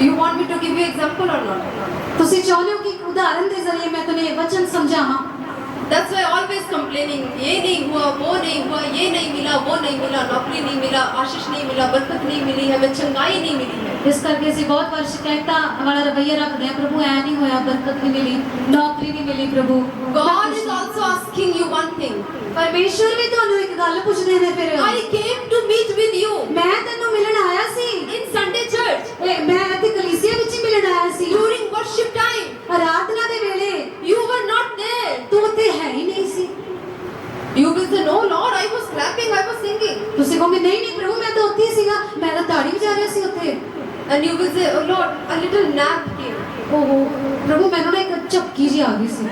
You want me to give you example or not? ਤੁਸੀਂ ਚਾਹੁੰਦੇ ਹੋ ਕਿ ਇੱਕ ਉਦਾਹਰਨ ਦੇ ਜ਼ਰੀਏ ਮੈਂ ਤੁਹਾਨੂੰ ਇਹ ਵਚਨ ਸਮਝਾਵਾਂ? That's why always complaining. ये नहीं हुआ, वो नहीं हुआ, ये नहीं मिला, वो नहीं मिला, नौकरी नहीं मिला, आशीष नहीं मिला, बरकत नहीं मिली, हमें चंगाई नहीं मिली है. ਇਸ ਕਰਕੇ ਅਸੀਂ ਬਹੁਤ ਵਾਰ ਸ਼ਿਕਾਇਤਾਂ ਵਾਲਾ ਰਵੱਈਆ ਰੱਖਦੇ ਹਾਂ, ਪ੍ਰਭੂ ਐ ਨਹੀਂ ਹੋਇਆ, ਬਰਕਤ ਨਹੀਂ ਮਿਲੀ, ਨੌਕਰੀ ਨਹੀਂ ਮਿਲੀ ਪ੍ਰਭੂ। God is also asking you one thing. ਪਰਮੇਸ਼ਵਰ ਵੀ ਤੁਹਾਨੂੰ ਇੱਕ ਗੱਲ ਪੁੱਛਦੇ ਨੇ ਫਿਰ। I came to meet with you ਮੈਂ ਤੈਨੂੰ ਮਿਲਣ ਆਇਆ ਸੀ in Sunday church ਮੈਂ ਇੱਥੇ ਕਲੀਸਿਆ ਵਿੱਚ ਹੀ ਮਿਲਣ ਆਇਆ ਸੀ during worship time. ਆਰਾਧਨਾ ਦੇ ਵੇਲੇ You were not there. ਤੂੰ ਉੱਥੇ ਹੈ ਹੀ ਨਹੀਂ ਸੀ। You will say, no Lord, I was clapping, I was singing. ਤੁਸੀਂ ਕਹੋਗੇ ਨਹੀਂ ਨਹੀਂ ਪ੍ਰਭੂ ਮੈਂ ਤਾਂ ਉੱਥੇ ਹੀ ਸੀਗਾ, ਮੈਂ ਤਾਂ ਤਾੜੀ ਵਜਾ ਰਿਹਾ ਸੀ ਉੱਥੇ। And you will say, oh Lord, a little nap came. ਓਹੋ ਪ੍ਰਭੂ ਮੈਨੂੰ ਨਾ ਇੱਕ ਝਪਕੀ ਜੀ ਆ ਗਈ ਸੀ,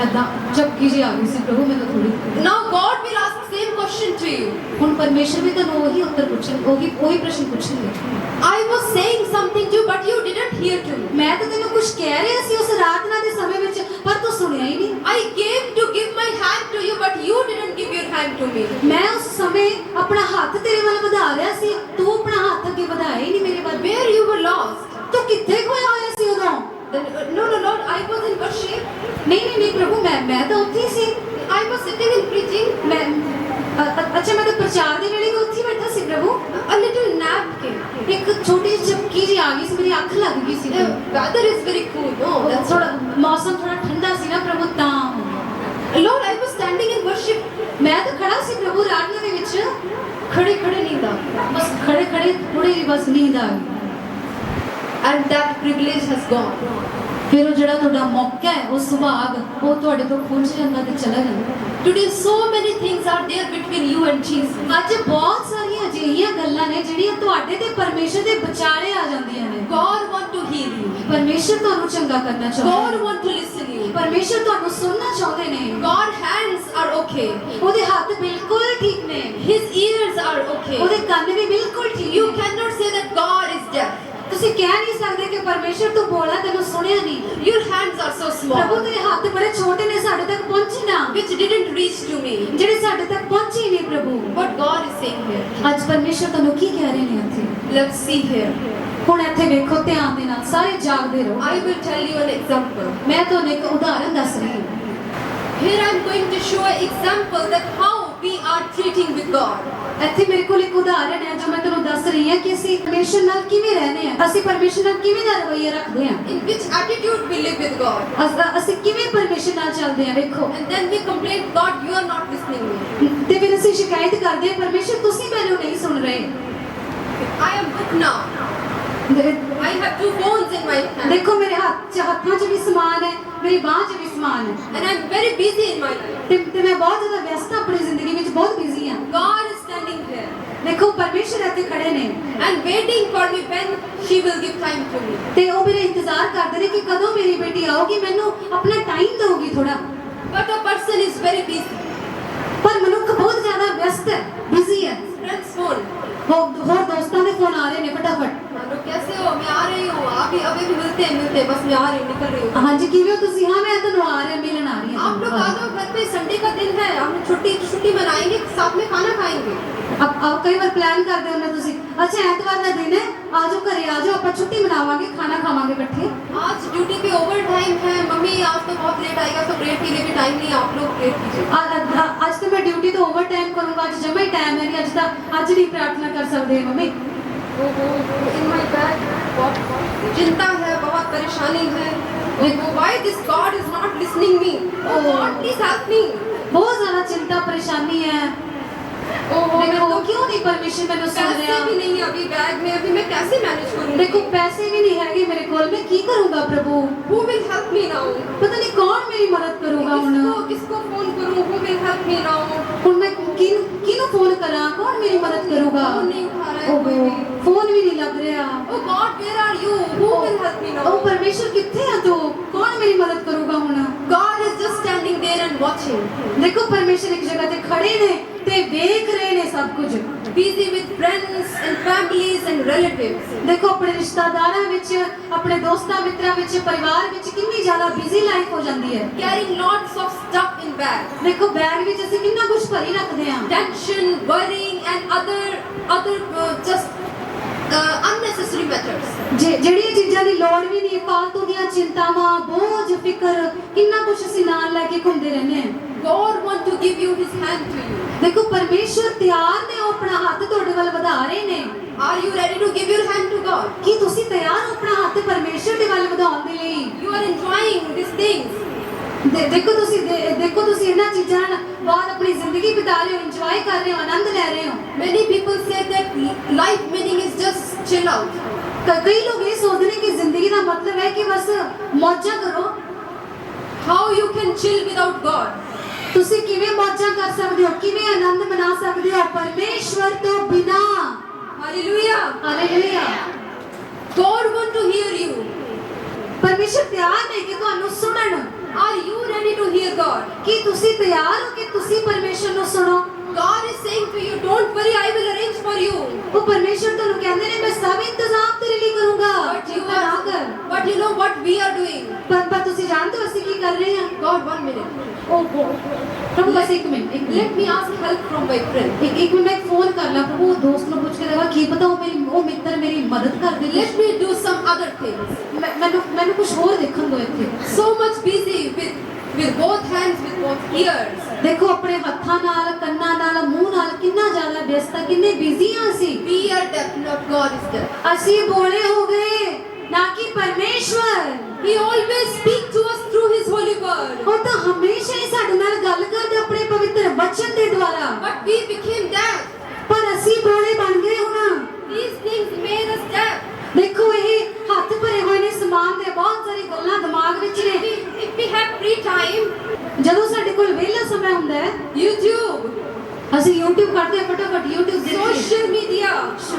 ਐਦਾਂ ਝਪਕੀ ਜੀ ਆ ਗਈ ਸੀ ਪ੍ਰਭੂ ਮੈਨੂੰ ਥੋੜੀ। Now God will ask the same question to you. ਹੁਣ ਪਰਮੇਸ਼ਰ ਵੀ ਤੁਹਾਨੂੰ ਉਹੀ ਉੱਤਰ ਪੁੱਛਣ ਉਹੀ ਪ੍ਰਸ਼ਨ ਪੁੱਛਣਗੇ। I was saying something to you, but you didn't hear to me. ਮੈਂ ਤਾਂ ਤੈਨੂੰ ਕੁਝ ਕਹਿ ਰਿਹਾ ਸੀ ਉਸ ਆਰਾਧਨਾ ਦੇ ਸਮੇਂ ਵਿੱਚ, ਪਰ ਤੂੰ ਸੁਣਿਆ ਹੀ ਨਹੀਂ। I came to give my hand to you, but you didn't give your hand to me. ਮੈਂ ਉਸ ਸਮੇਂ ਆਪਣਾ ਹੱਥ ਤੇਰੇ ਵੱਲ ਵਧਾ ਰਿਹਾ ਸੀ, ਤੂੰ ਆਪਣਾ ਹੱਥ ਅੱਗੇ ਵਧਾਇਆ ਹੀ ਨਹੀਂ ਮੇਰੇ ਵੱਲ। Where you were lost. ਤੂੰ ਕਿੱਥੇ ਖੋਇਆ ਹੋਇਆ ਸੀ ਉਦੋਂ? Then, no Lord, I was in worship. ਨਹੀਂ ਪ੍ਰਭੂ ਮੈਂ ਤਾਂ ਉੱਥੇ ਹੀ ਸੀ। I was sitting and preaching. ਅੱਛਾ ਮੈਂ ਤਾਂ ਪ੍ਰਚਾਰ ਦੇ ਵੇਲੇ ਵੀ ਉੱਥੇ ਹੀ ਬੈਠਾ ਸੀ ਪ੍ਰਭੂ। A little nap came. ਇੱਕ ਛੋਟੀ ਜਿਹੀ ਝਪਕੀ ਜੀ ਆ ਗਈ ਸੀ, ਮੇਰੀ ਅੱਖ ਲੱਗ ਗਈ ਸੀ। The weather is very cool. No, that's ਥੋੜਾ ਮੌਸਮ ਥੋੜਾ ਠੰਡਾ ਸੀ ਨਾ ਪ੍ਰਭੂ ਤਾਂ। Lord, I was standing in worship. ਮੈਂ ਤਾਂ ਖੜਾ ਸੀ ਪ੍ਰਭੂ ਆਰਾਧਨਾ ਦੇ ਵਿੱਚ, खड़े नींद आ गई. ਬਸ ਖੜੇ ਥੋੜੀ ਜਿਹੀ ਬਸ ਨੀਂਦ ਆ ਗਈ। And that privilege has gone. ਫਿਰ ਉਹ ਜਿਹੜਾ ਤੁਹਾਡਾ ਮੌਕਾ ਹੈ, ਉਹ ਸੁਭਾਗ ਉਹ ਤੁਹਾਡੇ ਤੋਂ ਖੁੰਝ ਜਾਂਦਾ ਤੇ ਚਲਾ ਜਾਂਦਾ। Today so many things are there between you and Jesus. ਅੱਜ ਬਹੁਤ ਸਾਰੀਆਂ ਅਜਿਹੀਆਂ ਗੱਲਾਂ ਨੇ ਜਿਹੜੀਆਂ ਤੁਹਾਡੇ ਤੇ ਪਰਮੇਸ਼ਰ ਦੇ ਵਿਚਾਲੇ ਆ ਜਾਂਦੀਆਂ ਨੇ। God want to heal you. ਪਰਮੇਸ਼ਰ ਤੁਹਾਨੂੰ ਚੰਗਾ ਕਰਨਾ ਚਾਹੁੰਦਾ God ਹੈ। want to listen you. ਪਰਮੇਸ਼ਰ ਤੁਹਾਨੂੰ ਸੁਣਨਾ ਚਾਹੁੰਦੇ ਨੇ। God hands are okay. ਉਹਦੇ ਹੱਥ ਬਿਲਕੁਲ ਠੀਕ ਨੇ, His ears are okay. ਉਹਦੇ ਕੰਨ ਵੀ ਬਿਲਕੁਲ ਠੀਕ You ਨੇ। cannot say that God is deaf. ਤੁਸੀਂ ਕਹਿ ਨਹੀਂ ਸਕਦੇ ਕਿ ਪਰਮੇਸ਼ਰ ਤੂੰ ਬੋਲਾ ਤੈਨੂੰ ਸੁਣਿਆ ਨਹੀਂ। Your hands are so ਪ੍ਰਭੂ small, ਤੇਰੇ ਹੱਥ ਬੜੇ ਛੋਟੇ ਨੇ, ਸਾਡੇ ਤੱਕ ਪਹੁੰਚੇ ਨਾ, which didn't reach to me. ਜਿਹੜੇ ਸਾਡੇ ਤੱਕ ਪਹੁੰਚੇ ਹੀ ਨਹੀਂ ਪ੍ਰਭੂ। What God is saying here. ਅੱਜ ਪਰਮੇਸ਼ਰ ਤੁਹਾਨੂੰ ਕੀ ਕਹਿ ਰਹੇ ਨੇ ਇੱਥੇ? Let's see here. ਹੁਣ ਇੱਥੇ ਵੇਖੋ ਧਿਆਨ ਦੇ ਨਾਲ, ਸਾਰੇ ਜਾਗਦੇ ਰਹੋ। I will tell you an example. ਮੈਂ ਤੁਹਾਨੂੰ ਇੱਕ ਉਦਾਹਰਨ ਦੱਸ ਰਹੀ ਹਾਂ। Here I am going to show an example that how we are treating with God. ਇੱਥੇ ਮੇਰੇ ਕੋਲ ਇੱਕ ਉਦਾਹਰਨ ਹੈ ਜੋ ਮੈਂ ਤੁਹਾਨੂੰ ਦੱਸ ਰਹੀ ਹਾਂ ਕਿ ਅਸੀਂ ਪਰਮੇਸ਼ਰ ਨਾਲ ਕਿਵੇਂ ਰਹਿੰਦੇ ਹਾਂ, ਅਸੀਂ ਪਰਮੇਸ਼ਰ ਨਾਲ ਕਿਵੇਂ ਦਾ ਰਵੱਈਆ ਰੱਖਦੇ ਹਾਂ, In which attitude we live with God. ਅਸੀਂ ਕਿਵੇਂ ਪਰਮੇਸ਼ਰ ਨਾਲ ਚੱਲਦੇ ਹਾਂ। ਵੇਖੋ And then we complain, God, you are not listening me. ਤੇ ਫਿਰ ਅਸੀਂ ਸ਼ਿਕਾਇਤ ਕਰਦੇ ਹਾਂ, ਪਰਮੇਸ਼ਰ ਤੁਸੀਂ ਮੈਨੂੰ ਨਹੀਂ ਸੁਣ ਰਹੇ। I am booked now. I have 2 phones in my hand. ਦੇਖੋ ਮੇਰੇ ਹੱਥਾਂ 'ਚ ਵੀ ਸਮਾਨ ਹੈ, ਮੇਰੀ ਬਾਂਹ 'ਚ ਵੀ ਸਮਾਨ ਹੈ, And I am very busy in my life. ਤੇ ਮੈਂ ਬਹੁਤ ਜ਼ਿਆਦਾ ਵਿਅਸਤ ਹਾਂ, ਆਪਣੀ ਜ਼ਿੰਦਗੀ ਵਿੱਚ ਬਹੁਤ ਬਿਜ਼ੀ ਹਾਂ। God is standing here ਦੇਖੋ ਪਰਮੇਸ਼ਰ ਇੱਥੇ ਖੜੇ ਨੇ and waiting for me when she will give time to me. ਤੇ ਉਹ ਮੇਰੇ ਇੰਤਜ਼ਾਰ ਕਰਦੇ ਨੇ ਕਿ ਕਦੋਂ ਮੇਰੀ ਬੇਟੀ ਆਊਗੀ, ਮੈਨੂੰ ਆਪਣਾ ਟਾਈਮ ਦੇਊਗੀ ਥੋੜਾ। But a person is very busy. ਪਰ ਮਨੁੱਖ ਬਹੁਤ ਜ਼ਿਆਦਾ ਵਿਅਸਤ ਹੈ, ਬਿਜ਼ੀ ਹੈ। Friends phone. ਹੋਰ ਦੋਸਤਾਂ ਦੇ ਫੋਨ ਆ ਰਹੇ ਨੇ ਫਟਾਫਟ। हेलो, कैसे हो? मैं आ रही हूँ. आप भी अभी भी मिलते हैं बस मैं आ रही हूँ, निकल रही हूँ. ਹਾਂਜੀ ਕਿਵੇਂ ਹੋ ਤੁਸੀਂ? ਹਾਂ ਮੈਂ ਤੁਹਾਨੂੰ ਆ ਰਿਹਾ ਮਿਲਣ ਆ ਰਹੀ ਹਾਂ। आप लोग आ जाओ घर पे. संडे का दिन है, हम छुट्टी मनाएंगे, साथ में खाना खाएंगे. ਆਪ ਕਈ ਵਾਰ ਪਲਾਨ ਕਰਦੇ ਹੋ ਨਾ ਤੁਸੀਂ, ਅੱਛਾ ਐਤਵਾਰ ਦਾ ਦਿਨ ਹੈ, ਆ ਜਾਓ ਘਰੇ ਆ ਜਾਓ, ਆਪਾਂ ਛੁੱਟੀ ਮਨਾਵਾਂਗੇ, ਖਾਣਾ ਖਾਵਾਂਗੇ ਇਕੱਠੇ। आज ड्यूटी पे ओवर टाइम है. मम्मी आज तो बहुत लेट आएगा, तो ब्रेक के लिए भी टाइम नहीं है. आप लोग ब्रेक कीजिए. ਅੱਜ ਤਾਂ ਮੈਂ ਡਿਊਟੀ ਤੋਂ ਓਵਰ ਟਾਈਮ ਕਰੂੰਗਾ, ਅੱਜ ਜਮਾ ਹੀ ਟਾਈਮ ਹੈ ਨਹੀਂ, ਅੱਜ ਨਹੀਂ ਪ੍ਰਾਰਥਨਾ ਕਰ ਸਕਦੇ ਮੰਮੀ। In my bag, बहुत चिंता है, बहुत परेशानी है. Why this God is not listening me? Oh God, please help me. ਬਹੁਤ ਜ਼ਿਆਦਾ ਚਿੰਤਾ ਪਰੇਸ਼ਾਨੀ ਹੈ। देखो क्यों नहीं परमिशन मैंने सुन पैसे रहा भी नहीं है अभी बैग में. अभी मैं कैसे मैनेज करूंगी? देखो पैसे भी नहीं है मेरे कोल, मैं की करूंगा प्रभु? Who will help me now? पता नहीं कौन मेरी मदद करूंगा हुन। किसको फोन करूं? Who will help me now? हुन मैं किनु फोन करा, कौन मेरी मदद करूंगा? फोन नहीं उठा रहा है कोई भी. फोन भी नहीं लग रहा। Oh God, where are you? Who will help me now? ओ परमेश्वर किथे है तू? कौन मेरी मदद करूंगा हुन? God is just standing there there and watching. देखो परमेश्वर एक जगह ते खड़े ने ते देख रहे ने सब कुछ। Busy with friends and families and relatives. देखो अपने रिश्तेदारां विच, अपने दोस्तां मित्रां विच, परिवार विच कितनी ज्यादा बिजी लाइफ हो जाती है। Carrying lots of stuff in bag. देखो बैग विच ਅਸੀਂ कितना कुछ भरी रखते हैं। Tension, worrying and other unnecessary matters. ਜਿਹੜੀਆਂ ਚੀਜ਼ਾਂ ਦੀ ਲੋੜ ਵੀ ਨਹੀਂ, ਫालतू ਦੀਆਂ ਚਿੰਤਾਵਾਂ, ਬੋਝ, ਫਿਕਰ, ਕਿੰਨਾ ਕੁਝ ਅਸੀਂ ਨਾਲ ਲੈ ਕੇ ਘੁੰਮਦੇ ਰਹਿੰਦੇ ਹਾਂ। God wants to give you His hand to you. ਦੇਖੋ ਪਰਮੇਸ਼ਵਰ ਤਿਆਰ ਨੇ, ਉਹ ਆਪਣਾ ਹੱਥ ਤੁਹਾਡੇ ਵੱਲ ਵਧਾ ਰਹੇ ਨੇ। Are you ready to give your hand to God? ਕੀ ਤੁਸੀਂ ਤਿਆਰ ਹੋ ਆਪਣਾ ਹੱਥ ਪਰਮੇਸ਼ਵਰ ਦੇ ਵੱਲ ਵਧਾਉਣ ਦੇ ਲਈ? You are enjoying these things. ਦੇਖੋ ਤੁਸੀਂ ਇਹਨਾਂ ਚੀਜ਼ਾਂ ਨਾਲ ਬਾਅਦ ਆਪਣੀ ਜ਼ਿੰਦਗੀ ਬਿਤਾ ਰਹੇ ਹੋ, ਇੰਜੋਏ ਕਰ ਰਹੇ ਹੋ, ਆਨੰਦ ਲੈ ਰਹੇ ਹੋ। Many people say that life meaning is just chill out. ਕਈ ਲੋਕ ਇਹ ਸੋਚਦੇ ਨੇ ਕਿ ਜ਼ਿੰਦਗੀ ਦਾ ਮਤਲਬ ਹੈ ਕਿ ਬਸ ਮੌਜਾਂ ਕਰੋ। How you can chill without God? ਤੁਸੀਂ ਕਿਵੇਂ ਮੌਜਾਂ ਕਰ ਸਕਦੇ ਹੋ, ਕਿਵੇਂ ਆਨੰਦ ਮਨਾ ਸਕਦੇ ਹੋ ਪਰਮੇਸ਼ਵਰ ਤੋਂ ਬਿਨਾ? Hallelujah. Hallelujah. God wants to hear you. ਪਰਮੇਸ਼ਵਰ ਤਿਆਰ ਨੇ ਕਿ ਤੁਹਾਨੂੰ ਸੁਣਨ। Are you ready to hear God? ਕੀ ਤੁਸੀਂ ਤਿਆਰ ਹੋ ਕਿ ਤੁਸੀਂ ਪਰਮੇਸ਼ਵਰ ਨੂੰ ਸੁਣੋ? God is saying to you, don't worry, I will arrange for you. ਉਹ ਪਰਮੇਸ਼ਵਰ ਤੁਹਾਨੂੰ ਕਹਿੰਦੇ ਨੇ ਮੈਂ ਸਭ ਇੰਤਜ਼ਾਮ ਤੇਰੇ ਲਈ ਕਰੂੰਗਾ। But you know what we are doing? ਪਰ ਤੁਸੀਂ ਜਾਣਦੇ ਹੋ ਅਸੀਂ ਕੀ ਕਰ ਰਹੇ ਹਾਂ? God, 1 minute. ਪ੍ਰਭੂ ਬਸ ਇੱਕ minute. Let me ask help from my friend. ਇੱਕ ਮਿੰਟ ਮੈਂ ਫੋਨ ਕਰ ਲਾ ਪ੍ਰਭੂ, ਉਹ ਦੋਸਤ ਨੂੰ ਪੁੱਛ ਕੇ ਦੇਖਾ ਕੀ ਪਤਾ ਉਹ ਮਿੱਤਰ ਮੇਰੀ ਮਦਦ ਕਰ ਦੇ। Let me do some other things. ਮੈਨੂੰ ਕੁਝ ਹੋਰ ਦੇਖਣ ਦਿਓ ਇੱਥੇ। So much busy with both hands, with both ears. ਦੇਖੋ ਆਪਣੇ ਹੱਥਾਂ ਨਾਲ, ਕੰਨਾਂ ਨਾਲ, ਮੂੰਹ ਨਾਲ ਕਿੰਨਾ ਜ਼ਿਆਦਾ ਵਿਅਸਤ, ਕਿੰਨੇ ਬਿਜ਼ੀ ਹਾਂ ਅਸੀਂ। We are deaf, not God is deaf. ਅਸੀਂ ਬੋਲੇ ਹੋ ਗਏ, ਨਾ ਕਿ ਪਰਮੇਸ਼ਵਰ। He always speaks to us through His holy word. ਉਹ ਤਾਂ ਹਮੇਸ਼ਾ ਹੀ ਸਾਡੇ ਨਾਲ ਗੱਲ ਕਰਦੇ ਆਪਣੇ ਪਵਿੱਤਰ ਵਚਨ ਦੇ ਦੁਆਰਾ। But we became deaf. ਪਰ ਅਸੀਂ ਬੋਲੇ ਬਣ ਗਏ ਹੁਣ। These things made us deaf. ਦੇਖੋ ਇਹ ਹੱਥ ਭਰੇ ਹੋਏ ਨੇ ਸਮਾਨ ਦੇ, ਬਹੁਤ ਸਾਰੀ ਗੱਲਾਂ ਦਿਮਾਗ ਵਿੱਚ ਨੇ। If we have free time, ਜਦੋਂ ਸਾਡੇ ਕੋਲ ਵਿਹਲਾ ਸਮਾਂ ਹੁੰਦਾ ਹੈ, YouTube, ਅਸੀਂ YouTube ਕੱਢਦੇ ਹਾਂ, ਫਟਾਫਟ YouTube ਦੇਖੀਏ। social media,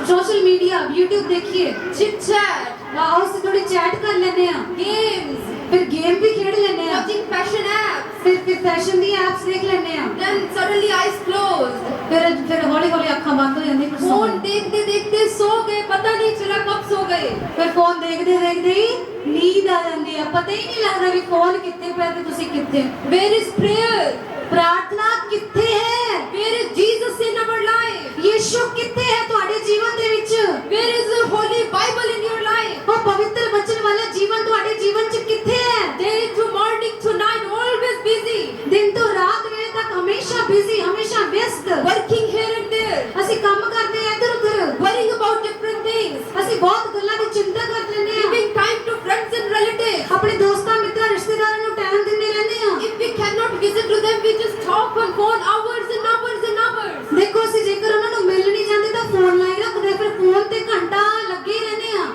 social media, YouTube ਦੇਖੀਏ, chit chat, ਆਓ ਅਸੀਂ ਥੋੜੀ ਚੈਟ ਕਰ ਲੈਂਦੇ ਹਾਂ, games, ਫਿਰ ਗੇਮ ਵੀ ਖੇਡ ਲੈਂਦੇ ਹਾਂ, watching fashion apps. ਫਿਰ ਫੈਸ਼ਨ ਦੀ ਐਪਸ ਦੇਖ ਲੈਂਦੇ ਹਾਂ, Then suddenly eyes closed. ਫਿਰ ਹੌਲੀ ਹੌਲੀ ਅੱਖਾਂ ਬੰਦ ਹੋ ਜਾਂਦੀਆਂ, ਫਿਰ ਸੌਂ फोन देखते देखते सो गए, पता नहीं चला कब सो गए. ਫਿਰ ਫੋਨ ਦੇਖਦੇ ਦੇਖਦੇ ਹੀ ਨੀਂਦ ਆ ਜਾਂਦੀ ਆ, ਪਤਾ ਹੀ ਨਹੀਂ ਲੱਗਦਾ ਵੀ ਫੋਨ ਕਿੱਥੇ ਪਿਆ ਤੇ ਤੁਸੀਂ ਕਿੱਥੇ। Where is prayer? ਪ੍ਰਾਰਥਨਾ ਕਿੱਥੇ ਹੈ? Where is Jesus in our life? Yishu ਕਿੱਥੇ ਹੈ ਤੁਹਾਡੇ ਜੀਵਨ ਦੇ ਵਿੱਚ? Where is the holy Bible in your life? ਉਹ ਪਵਿੱਤਰ ਵਚਨ ਵਾਲਾ ਜੀਵਨ ਤੁਹਾਡੇ ਜੀਵਨ 'ਚ ਕਿੱਥੇ ਹੈ? Day to morning to night, always busy, ਦਿਨ ਤੋਂ ਰਾਤ ਵੇਲੇ ਤੱਕ ਹਮੇਸ਼ਾ ਬਿਜ਼ੀ, ਹਮੇਸ਼ਾ ਵਿਅਸਤ। working here and there, ਅਸੀਂ ਕੰਮ ਕਰਦੇ ਆ ਇੱਧਰ ਉੱਧਰ, worrying about different things, ਅਸੀਂ ਬਹੁਤ ਗੱਲਾਂ ਦੀ ਚਿੰਤਾ ਕਰ ਲੈਂਦੇ ਆ, giving time to friends and relatives. ਆਪਣੇ ਦੋਸਤਾਂ ਮਿੱਤਰਾਂ ਰਿਸ਼ਤੇਦਾਰਾਂ ਨੂੰ ਟਾਈਮ ਦਿੰਦੇ ਰਹਿੰਦੇ ਆ। If we cannot visit to them, we just talk on phone hours and hours and hours. ਦੇਖੋ ਅਸੀਂ ਜੇਕਰ ਉਹਨਾਂ ਨੂੰ ਮਿਲ ਨਹੀਂ ਜਾਂਦੇ ਤਾਂ ਫੋਨ ਲਾਈ ਰੱਖਦੇ, ਫਿਰ ਫੋਨ ਤੇ ਘੰਟਾ ਲੱਗੇ ਹੀ ਰਹਿੰਦੇ ਆ।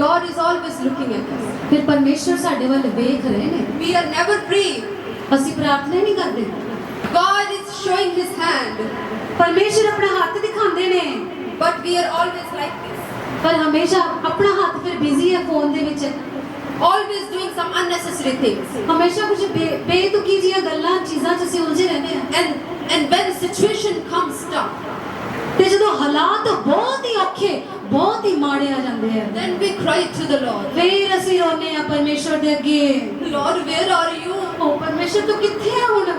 God is always looking at us. ਫਿਰ ਪਰਮੇਸ਼ਵਰ ਸਾਡੇ ਵੱਲ ਵੇਖ ਰਹੇ ਨੇ। We are never free. ਅਸੀਂ ਪ੍ਰਾਰਥਨਾ ਨਹੀਂ ਕਰਦੇ। God is showing His hand, ਪਰਮੇਸ਼ਵਰ ਆਪਣਾ ਹੱਥ ਦਿਖਾਉਂਦੇ ਨੇ, but we are always like this, ਪਰ ਹਮੇਸ਼ਾ ਆਪਣਾ ਹੱਥ ਫਿਰ ਬਿਜ਼ੀ ਹੈ ਫੋਨ ਦੇ ਵਿੱਚ, always doing some unnecessary things. ਹਮੇਸ਼ਾ ਕੁਝ ਬੇਤੁਕੀ ਜੀਆਂ ਗੱਲਾਂ ਚੀਜ਼ਾਂ 'ਚ ਅਸੀਂ ਉਲਝੇ ਰਹਿੰਦੇ ਆ। And when situation comes tough, ਤੇ ਜਦੋਂ ਹਾਲਾਤ ਬਹੁਤ ਹੀ ਔਖੇ, ਬਹੁਤ ਹੀ ਮਾੜੇ ਆ ਜਾਂਦੇ ਆ, then we cry to the Lord. ਫਿਰ ਅਸੀਂ ਰੋਨੇ ਆ ਪਰਮੇਸ਼ਵਰ ਦੇ ਅੱਗੇ, Lord, where are you? ਉਹ ਪਰਮੇਸ਼ਵਰ ਤੂੰ ਕਿੱਥੇ ਆ ਹੁਣ?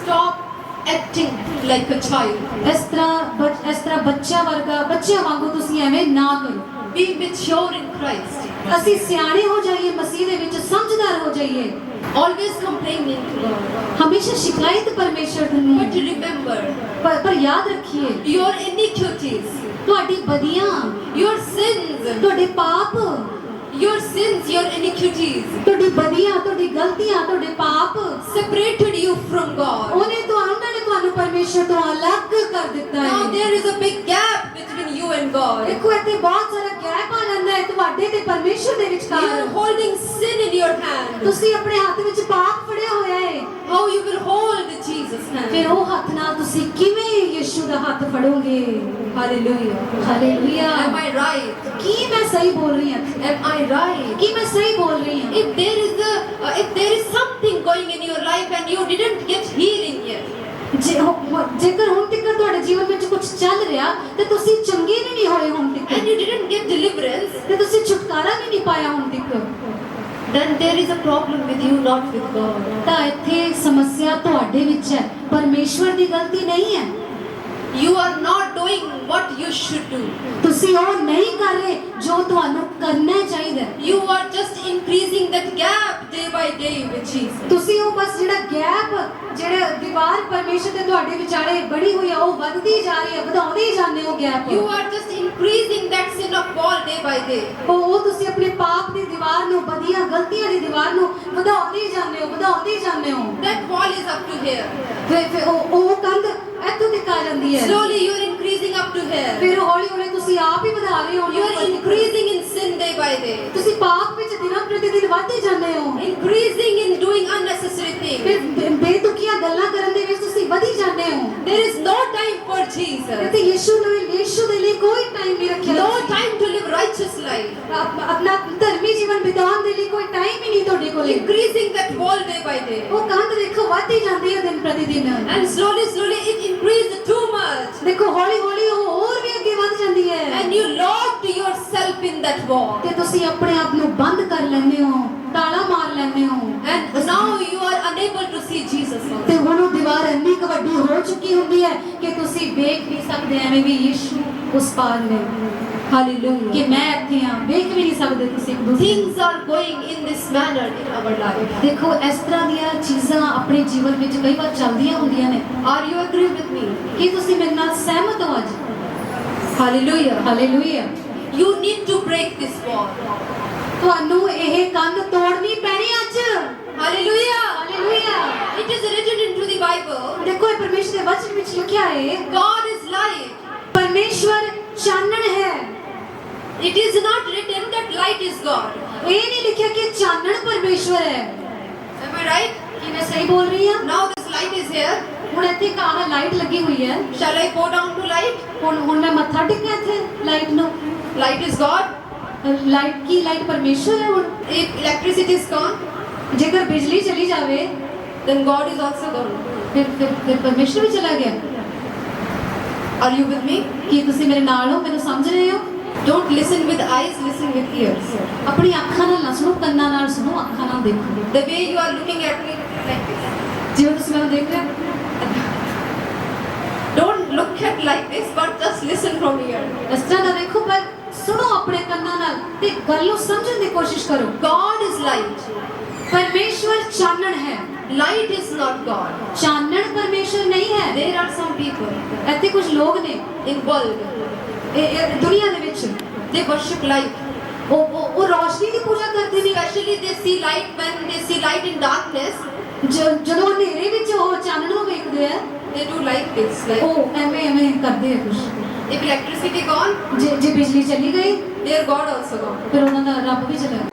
Stop acting like a child. ਇਸ ਤਰ੍ਹਾਂ ਬੱਚਿਆਂ ਵਾਂਗੂ ਤੁਸੀਂ ਐਵੇਂ ਨਾ ਕਰੋ। Be mature in Christ. ਅਸੀਂ ਸਿਆਣੇ ਹੋ ਜਾਈਏ, ਮਸੀਹ ਦੇ ਵਿੱਚ ਸਮਝਦਾਰ ਹੋ ਜਾਈਏ। Always complaining to God. ਹਮੇਸ਼ਾ ਸ਼ਿਕਾਇਤ ਪਰਮੇਸ਼ਵਰ ਨੂੰ, But remember, ਪਰ ਯਾਦ ਰੱਖੀਏ your iniquities, ਤੁਹਾਡੀ ਬਦੀਆਂ, your sins, ਤੁਹਾਡੇ ਪਾਪ, your iniquities ਤੁਹਾਡੀ ਬਦੀਆਂ, ਤੁਹਾਡੀ ਗਲਤੀਆਂ, ਤੁਹਾਡੇ ਪਾਪ separated you from God. ਉਹਨਾਂ ਨੇ ਤੁਹਾਨੂੰ ਪਰਮੇਸ਼ਵਰ ਤੋਂ ਅਲੱਗ ਕਰ ਦਿੱਤਾ Now ਹੈ। there is a big gap between you and God. ਦੇਖੋ ਇੱਥੇ ਬਹੁਤ ਸਾਰਾ ਗੈਪ ਆ ਜਾਂਦਾ ਹੈ ਤੁਹਾਡੇ ਤੇ ਪਰਮੇਸ਼ਵਰ ਦੇ You ਵਿਚਕਾਰ। are holding sin in your hand. ਤੁਸੀਂ ਆਪਣੇ ਹੱਥ ਵਿੱਚ ਪਾਪ ਫੜਿਆ ਹੋਇਆ ਹੈ, How you will hold Jesus' hand? ਫਿਰ ਉਹ ਹੱਥ ਨਾਲ ਤੁਸੀਂ ਕਿਵੇਂ ਯਿਸੂ ਦਾ ਹੱਥ ਫੜੋਗੇ? Hallelujah. Hallelujah. Am I right? ਕੀ ਮੈਂ ਸਹੀ ਬੋਲ ਰਹੀ ਹਾਂ? Am I right? ਕੀ ਮੈਂ ਸਹੀ ਬੋਲ ਰਹੀ ਹਾਂ? If there is something going in your life and you didn't get healing yet. ਜੇਕਰ ਹੁਣ ਤੱਕ ਤੁਹਾਡੇ ਜੀਵਨ ਵਿੱਚ ਕੁਝ ਚੱਲ ਰਿਹਾ ਤੇ ਤੁਸੀਂ ਚੰਗੇ ਵੀ ਨਹੀਂ ਹੋਏ ਹੁਣ ਤੱਕ And you didn't get deliverance, ਤੇ ਤੁਸੀਂ ਛੁਟਕਾਰਾ ਵੀ ਨਹੀਂ ਪਾਇਆ ਹੁਣ ਤੱਕ, then there is a problem with you, not with God. ਤਾਂ ਇੱਥੇ ਸਮੱਸਿਆ ਤੁਹਾਡੇ ਵਿੱਚ ਹੈ, ਪਰਮੇਸ਼ਵਰ ਦੀ ਗਲਤੀ ਨਹੀਂ ਹੈ। You are not doing what you should do. ਤੁਸੀਂ ਉਹ ਨਹੀਂ ਕਰ ਰਹੇ ਜੋ ਤੁਹਾਨੂੰ ਕਰਨਾ ਚਾਹੀਦਾ ਹੈ। You are just increasing that gap day by day with Jesus. ਤੁਸੀਂ ਉਹ ਬਸ ਜਿਹੜਾ ਗੈਪ, ਜਿਹੜਾ ਦੀਵਾਰ ਪਰਮੇਸ਼ਰ ਤੇ ਤੁਹਾਡੇ ਵਿਚਾਲੇ ਬੜੀ ਹੋਈ ਆ, ਉਹ ਵੱਧਦੀ ਜਾ ਰਹੀ ਹੈ, ਵਧਾਉਂਦੇ ਹੀ ਜਾਂਦੇ ਹੋ gap. You are just increasing that sin of wall day by day. ਉਹ ਤੁਸੀਂ ਆਪਣੇ ਪਾਪ ਦੀ ਦੀਵਾਰ ਨੂੰ, ਵਧੀਆਂ ਗਲਤੀਆਂ ਦੀ ਦੀਵਾਰ ਨੂੰ ਵਧਾਉਂਦੇ ਹੀ ਜਾਂਦੇ ਹੋ, ਵਧਾਉਂਦੇ ਹੀ ਜਾਂਦੇ ਹੋ। That wall is up to here. ਫਿਰ ਉਹ ਕੰਧ ਇੱਥੋਂ ਤੱਕ ਆ ਜਾਂਦੀ ਹੈ। Slowly you are increasing up to here. ਫਿਰ ਹੌਲੀ ਹੌਲੀ ਤੁਸੀਂ ਆਪ ਹੀ ਵਧਾ ਰਹੇ ਹੋ। You are increasing in sin day by day. ਤੁਸੀਂ ਪਾਪ ਵਿੱਚ ਦਿਨੋਂ ਪ੍ਰਤੀ ਦਿਨ ਵਧਦੇ ਜਾਂਦੇ ਹੋ। Increasing in doing unnecessary things. ਫਿਰ ਬੇਤੁਕੀਆਂ ਗੱਲਾਂ ਕਰਨ ਦੇ ਵਿੱਚ ਤੁਸੀਂ ਵਧੀ ਜਾਂਦੇ ਹੋ। There is no time for Jesus. ਤੇ ਯਿਸੂ ਦੇ ਲਈ ਕੋਈ ਟਾਈਮ ਨਹੀਂ ਰੱਖਿਆ। No time to live righteous life. ਆਪਣਾ ਧਰਮੀ ਜੀਵਨ ਬਿਤਾਉਣ ਦੇ ਲਈ ਕੋਈ ਟਾਈਮ ਹੀ ਨਹੀਂ ਤੁਹਾਡੇ ਕੋਲ। Increasing that wall day by day. ਉਹ ਕੰਧ ਦੇਖੋ ਵੱਧਦੀ ਜਾਂਦੀ ਹੈ ਦਿਨ ਪ੍ਰਤੀ ਦਿਨ। And slowly it increased too much. ਦੇਖੋ ਹੌਲੀ ਹੌਲੀ ਉਹ ਹੋਰ ਵੀ ਅੱਗੇ ਵੱਧ ਜਾਂਦੀ ਹੈ। And you locked yourself in that wall. ਤੇ ਤੁਸੀਂ ਆਪਣੇ ਆਪ ਨੂੰ ਬੰਦ ਕਰ ਲੈਂਦੇ ਹੋ, ਤਾਲਾ ਮਾਰ ਲੈਂਦੇ ਹੋ। And now you are unable to see Jesus. ਤੇ ਹੁਣ ਉਹ ਦੀਵਾਰ ਇੰਨੀ ਕੁ ਵੱਡੀ ਹੋ ਚੁੱਕੀ ਹੁੰਦੀ ਹੈ ਕਿ ਤੁਸੀਂ ਵੇਖ ਨਹੀਂ ਸਕਦੇ ਐਵੇਂ ਵੀ ਯਿਸੂ ਉਸ ਪਾਰ ਨੇ। Hallelujah. ਕਿ ਮੈਂ ਇੱਥੇ ਹਾਂ, ਵੇਖ ਵੀ ਨਹੀਂ ਸਕਦੇ ਤੁਸੀਂ ਇੱਕ ਦੂਸਰੇ। Things are going in this manner in our life. ਦੇਖੋ ਇਸ ਤਰ੍ਹਾਂ ਦੀਆਂ ਚੀਜ਼ਾਂ ਆਪਣੇ ਜੀਵਨ ਵਿੱਚ ਕਈ ਵਾਰ ਚੱਲਦੀਆਂ ਹੁੰਦੀਆਂ ਨੇ। Are you agree with me? ਕੀ ਤੁਸੀਂ ਮੇਰੇ ਨਾਲ ਸਹਿਮਤ ਹੋ ਅੱਜ? Hallelujah. Hallelujah. You need to break this wall. ਤੁਹਾਨੂੰ ਇਹ ਕੰਧ ਤੋੜਨੀ ਪੈਣੀ ਅੱਜ। Hallelujah. Hallelujah. It is written into the Bible. ਦੇਖੋ ਇਹ ਪਰਮੇਸ਼ਰ ਦੇ ਵਚਨ ਵਿੱਚ ਲਿਖਿਆ ਹੈ, God is light. ਪਰਮੇਸ਼ਵਰ ਚਾਨਣ ਹੈ। It is not written that light is God. ਇਹ ਨਹੀਂ ਲਿਖਿਆ ਕਿ ਚਾਨਣ ਪਰਮੇਸ਼ਵਰ ਹੈ। Am I right? ਕੀ ਮੈਂ ਸਹੀ ਬੋਲ ਰਹੀ ਹਾਂ? Now this light is here. ਹੁਣ ਇੱਥੇ ਕਾਹ ਲਾਈਟ ਲੱਗੀ ਹੋਈ ਹੈ। Shall I go down to light? ਹੁਣ ਮੈਂ ਮੱਥਾ ਟੇਕਾਂ ਇੱਥੇ ਲਾਈਟ ਨੂੰ। Light is God. Light Ki light ਪਰਮੇਸ਼ਵਰ ਹੈ। ਹੁਣ If electricity is gone, ਜੇਕਰ ਬਿਜਲੀ ਚਲੀ ਜਾਵੇ then God is also gone. ਫਿਰ ਪਰਮੇਸ਼ਵਰ ਵੀ ਚਲਾ ਗਿਆ। Are you with me? ਕੀ ਤੁਸੀਂ ਮੇਰੇ ਨਾਲ ਹੋ? ਮੈਨੂੰ ਸਮਝ ਰਹੇ ਹੋ? Don't listen with eyes, listen with ears. ਆਪਣੀ ਅੱਖਾਂ ਨਾਲ ਨਾ ਸੁਣੋ, ਕੰਨਾਂ ਨਾਲ ਸੁਣੋ, ਅੱਖਾਂ ਨਾਲ ਦੇਖੋ। The way you are looking at me like this. ਜਿਵੇਂ ਤੁਸੀਂ ਮੈਨੂੰ ਦੇਖ ਰਹੇ ਹੋ, Don't look at like this, but just listen from here. ਇਸ ਤਰ੍ਹਾਂ ਨਾ ਦੇਖੋ, ਪਰ ਸੁਣੋ ਆਪਣੇ ਕੰਨਾਂ ਨਾਲ ਤੇ ਗੱਲ ਨੂੰ ਸਮਝਣ ਦੀ ਕੋਸ਼ਿਸ਼ ਕਰੋ। God is light. ਪਰਮੇਸ਼ਵਰ ਚਾਨਣ ਹੈ। Light is not God. ਚਾਨਣ ਪਰਮੇਸ਼ਵਰ ਨਹੀਂ ਹੈ। There are some people ਇੱਥੇ ਕੁਝ ਲੋਕ ਨੇ in world. ਇਹ ਦੁਨੀਆ ਦੇ ਵਿੱਚ, They worship light. ਉਹ ਰੋਸ਼ਨੀ ਦੀ ਪੂਜਾ ਕਰਦੇ ਨੇ। Especially they see light when they see light in darkness. ਜਦੋਂ ਹਨੇਰੇ ਵਿੱਚ ਉਹ ਚਾਨਣ ਨੂੰ ਵੇਖਦੇ ਆ, They do like this. Like ਉਹ ਐਵੇਂ ਕਰਦੇ ਆ ਕੁਝ। if electricity gone, ਜੇ ਬਿਜਲੀ ਚਲੀ ਗਈ their God also gone. ਫਿਰ ਉਹਨਾਂ ਦਾ ਰੱਬ ਵੀ ਚਲਾ